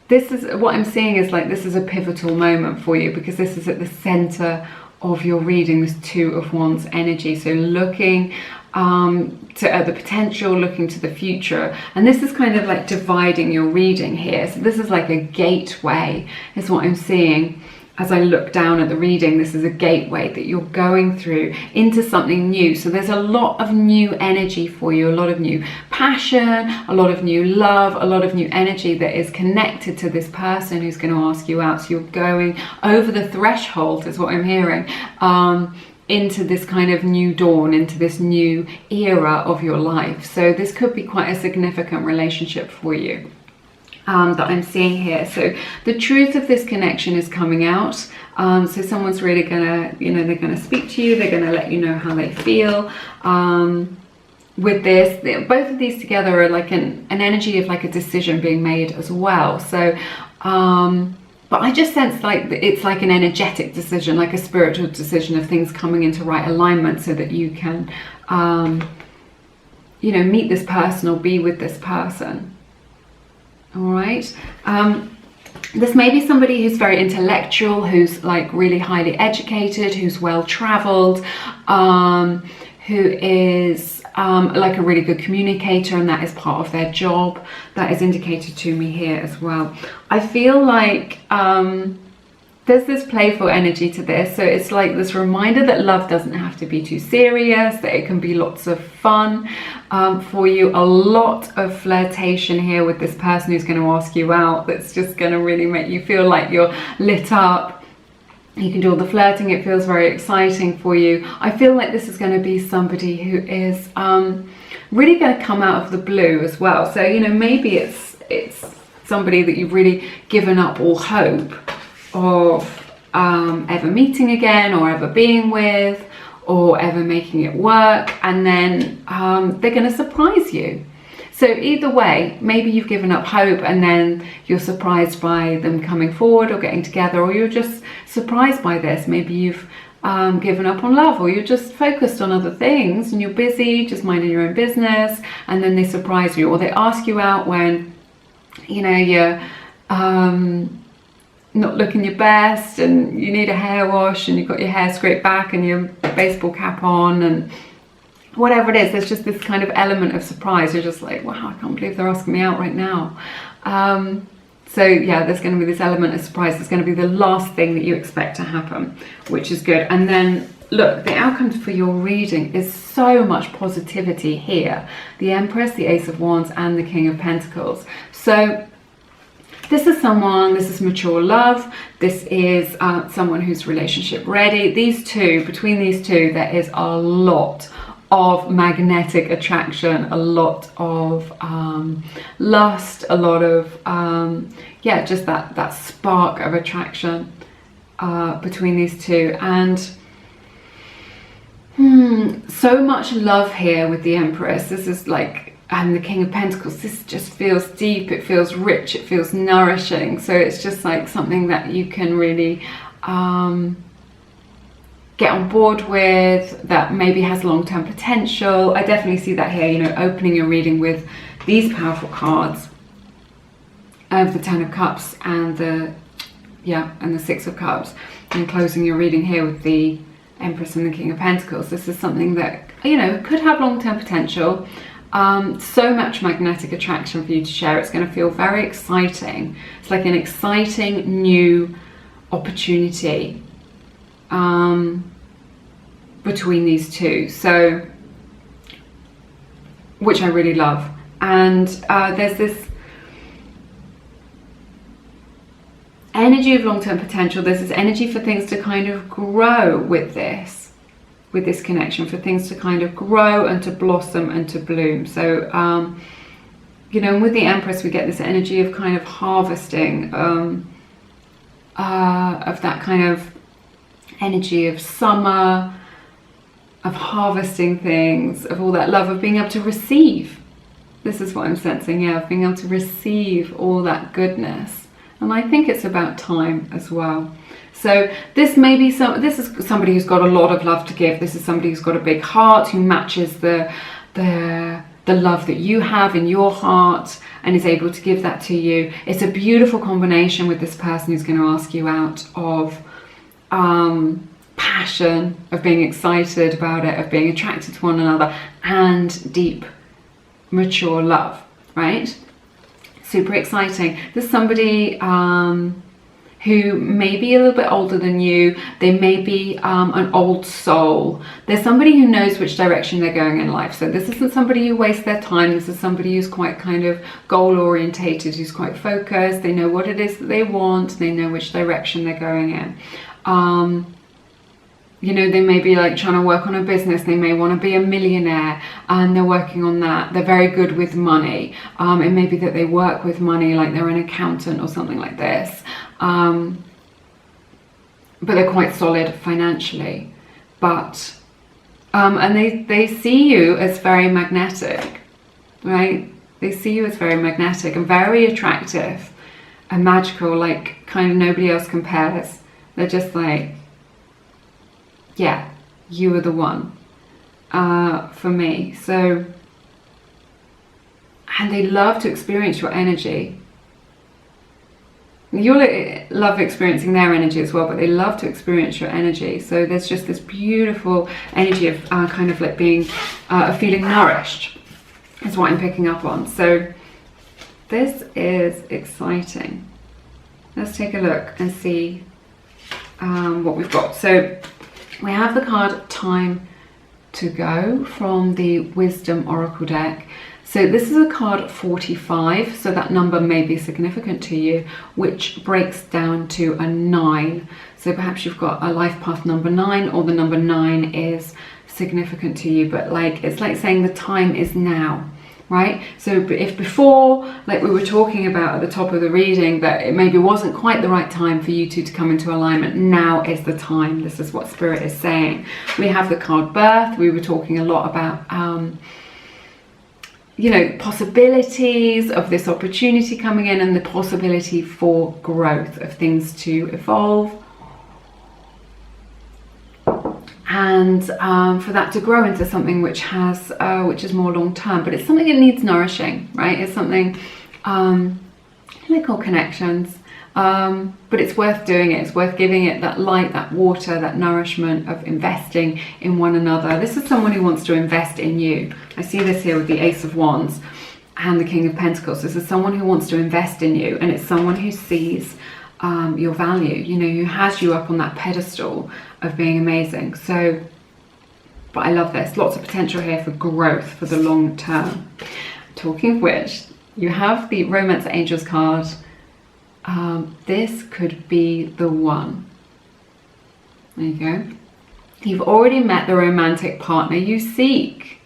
this is what I'm seeing is like this is a pivotal moment for you, because this is at the center of your reading, this 2 of Wands energy. So looking to the potential, looking to the future, and this is kind of like dividing your reading here. So this is like a gateway is what I'm seeing. As I look down at the reading, this is a gateway that you're going through into something new. So there's a lot of new energy for you, a lot of new passion, a lot of new love, a lot of new energy that is connected to this person who's going to ask you out. So you're going over the threshold, is what I'm hearing, into this kind of new dawn, into this new era of your life. So this could be quite a significant relationship for you. That I'm seeing here. So the truth of this connection is coming out. So someone's really gonna, you know, they're gonna speak to you, they're gonna let you know how they feel. With this, both of these together are like an energy of like a decision being made as well. So but I just sense like it's like an energetic decision, like a spiritual decision of things coming into right alignment, so that you can you know, meet this person or be with this person. All right, this may be somebody who's very intellectual, who's like really highly educated, who's well traveled, who is like a really good communicator, and that is part of their job. That is indicated to me here as well. I feel like there's this playful energy to this, so it's like this reminder that love doesn't have to be too serious, that it can be lots of fun for you. A lot of flirtation here with this person who's going to ask you out, that's just going to really make you feel like you're lit up. You can do all the flirting, it feels very exciting for you. I feel like this is going to be somebody who is really going to come out of the blue as well. So, you know, maybe it's somebody that you've really given up all hope of ever meeting again, or ever being with, or ever making it work, and then they're going to surprise you. So either way, maybe you've given up hope and then you're surprised by them coming forward or getting together, or you're just surprised by this. Maybe you've given up on love, or you're just focused on other things and you're busy just minding your own business, and then they surprise you, or they ask you out when, you know, you're not looking your best and you need a hair wash and you've got your hair scraped back and your baseball cap on, and whatever it is, there's just this kind of element of surprise. You're just like, wow, I can't believe they're asking me out right now. So yeah, there's going to be this element of surprise. It's going to be the last thing that you expect to happen, which is good. And then look, the outcomes for your reading is so much positivity here. The Empress, the Ace of Wands, and the King of Pentacles. So this is mature love. This is someone who's relationship ready. Between these two, there is a lot of magnetic attraction, a lot of lust, a lot of yeah, just that spark of attraction between these two. And so much love here with the Empress. This is like, and the King of Pentacles, this just feels deep, it feels rich, it feels nourishing. So it's just like something that you can really get on board with, that maybe has long-term potential. I definitely see that here, you know, opening your reading with these powerful cards of the Ten of Cups and the Six of Cups, and closing your reading here with the Empress and the King of Pentacles. This is something that, you know, could have long-term potential. So much magnetic attraction for you to share. It's going to feel very exciting. It's like an exciting new opportunity between these two, so, which I really love. And there's this energy of long-term potential. There's this energy for things to kind of grow with this connection, for things to kind of grow and to blossom and to bloom. So you know, and with the Empress we get this energy of kind of harvesting, of that kind of energy of summer, of harvesting things, of all that love, of being able to receive. This is what I'm sensing, yeah, of being able to receive all that goodness. And I think it's about time as well. So this may be this is somebody who's got a lot of love to give. This is somebody who's got a big heart, who matches the love that you have in your heart and is able to give that to you. It's a beautiful combination with this person who's going to ask you out, of passion, of being excited about it, of being attracted to one another, and deep, mature love, right? Super exciting. There's somebody who may be a little bit older than you. They may be an old soul. There's somebody who knows which direction they're going in life. So this isn't somebody who wastes their time. This is somebody who's quite kind of goal orientated, who's quite focused. They know what it is that they want. They know which direction they're going in. You know, they may be like trying to work on a business. They may want to be a millionaire and they're working on that. They're very good with money. It may be that they work with money, like they're an accountant or something like this. But they're quite solid financially. But, and they see you as very magnetic, right? They see you as very magnetic and very attractive and magical, like kind of nobody else compares. They're just like, yeah, you are the one for me. So, and they love to experience your energy. You'll love experiencing their energy as well, but they love to experience your energy. So there's just this beautiful energy of kind of like being feeling nourished, is what I'm picking up on. So this is exciting. Let's take a look and see what we've got. So we have the card Time to Go from the Wisdom Oracle deck. So this is a card 45, so that number may be significant to you, which breaks down to a 9. So perhaps you've got a life path number 9, or the number 9 is significant to you, but like it's like saying the time is now. right? So if before, like we were talking about at the top of the reading, that it maybe wasn't quite the right time for you two to come into alignment, now is the time. This is what Spirit is saying. We have the card Birth. We were talking a lot about you know, possibilities of this opportunity coming in, and the possibility for growth, of things to evolve, and for that to grow into something which has which is more long term. But it's something that needs nourishing, right? It's something like all connections, but it's worth doing it. It's worth giving it that light, that water, that nourishment of investing in one another. This is someone who wants to invest in you. I see this here with the Ace of Wands and the King of Pentacles. This is someone who wants to invest in you, and it's someone who sees your value, you know, who has you up on that pedestal of being amazing. So, but I love this. Lots of potential here for growth for the long term. Talking of which, you have the Romance Angels card. This could be the one. There you go. You've already met the romantic partner you seek.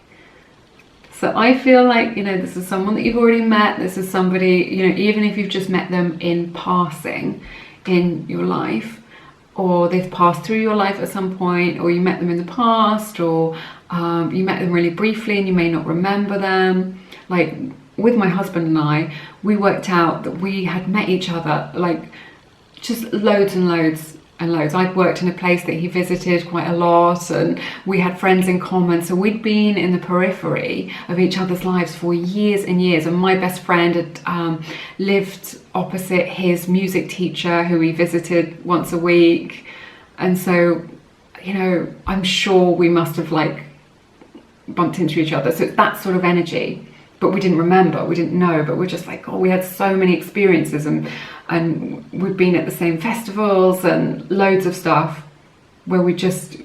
So I feel like, you know, this is someone that you've already met. This is somebody, you know, even if you've just met them in passing in your life, or they've passed through your life at some point, or you met them in the past, or you met them really briefly and you may not remember them. Like with my husband and I, we worked out that we had met each other like just loads and loads and loads. I'd worked in a place that he visited quite a lot, and we had friends in common, so we'd been in the periphery of each other's lives for years and years. And my best friend had lived opposite his music teacher, who he visited once a week, and so, you know, I'm sure we must have like bumped into each other. So it's that sort of energy. But we didn't remember, we didn't know, but we're just like, oh, we had so many experiences, and we've been at the same festivals and loads of stuff where we just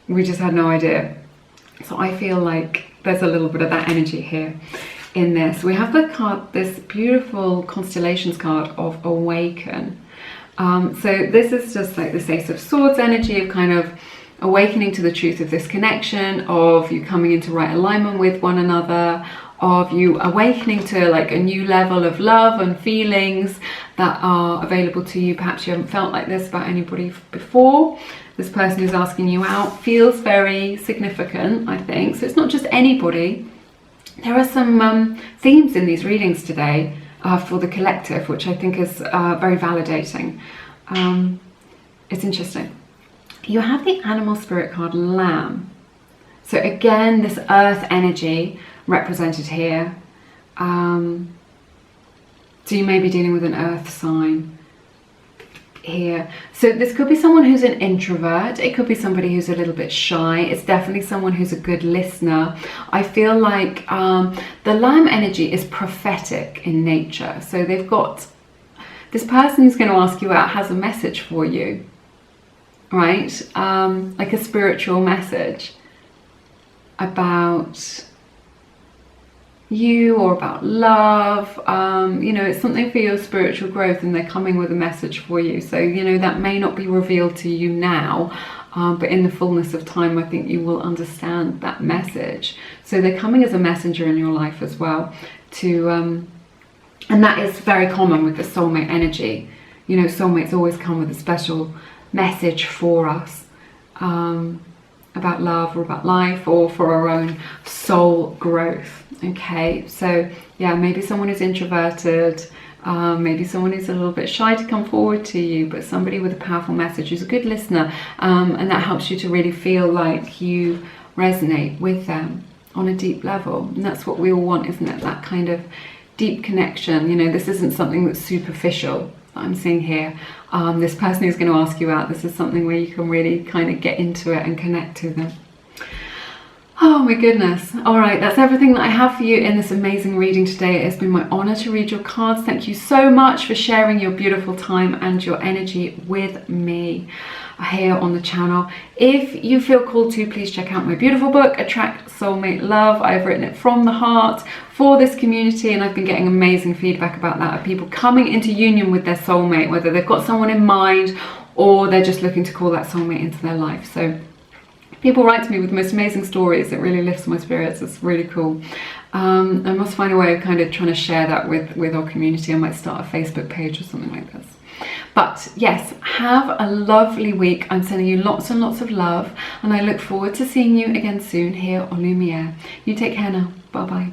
had no idea. So I feel like there's a little bit of that energy here in this. We have the card, this beautiful constellations card of Awaken. So this is just like this Ace of Swords energy of kind of awakening to the truth of this connection, of you coming into right alignment with one another, of you awakening to like a new level of love and feelings that are available to you. Perhaps you haven't felt like this about anybody before. This person who's asking you out feels very significant, I think. So it's not just anybody. There are some themes in these readings today for the collective, which I think is very validating. It's interesting. You have the animal spirit card Lamb. So again, this earth energy represented here. So you may be dealing with an earth sign here. So this could be someone who's an introvert. It could be somebody who's a little bit shy. It's definitely someone who's a good listener. I feel like the Lamb energy is prophetic in nature. So they've got, this person who's going to ask you out has a message for you. Right, like a spiritual message about you or about love. You know, it's something for your spiritual growth, and they're coming with a message for you. So, you know, that may not be revealed to you now, but in the fullness of time, I think you will understand that message. So they're coming as a messenger in your life as well, to and that is very common with the soulmate energy. You know, soulmates always come with a special message for us about love or about life, or for our own soul growth. Okay, so yeah, maybe someone who's introverted, maybe someone who's a little bit shy to come forward to you, but somebody with a powerful message, who's a good listener, and that helps you to really feel like you resonate with them on a deep level. And that's what we all want, isn't it? That kind of deep connection. You know, this isn't something that's superficial that I'm seeing here. This person who's going to ask you out, this is something where you can really kind of get into it and connect to them. Oh my goodness. All right, that's everything that I have for you in this amazing reading today. It has been my honor to read your cards. Thank you so much for sharing your beautiful time and your energy with me here on the channel. If you feel called to, please check out my beautiful book, Attract Soulmate Love. I've written it from the heart for this community, and I've been getting amazing feedback about that, of people coming into union with their soulmate, whether they've got someone in mind or they're just looking to call that soulmate into their life. So people write to me with the most amazing stories. It really lifts my spirits. It's really cool. I must find a way of kind of trying to share that with our community. I might start a Facebook page or something like this. But yes, have a lovely week. I'm sending you lots and lots of love, and I look forward to seeing you again soon here on Lumiere. You take care now. Bye bye.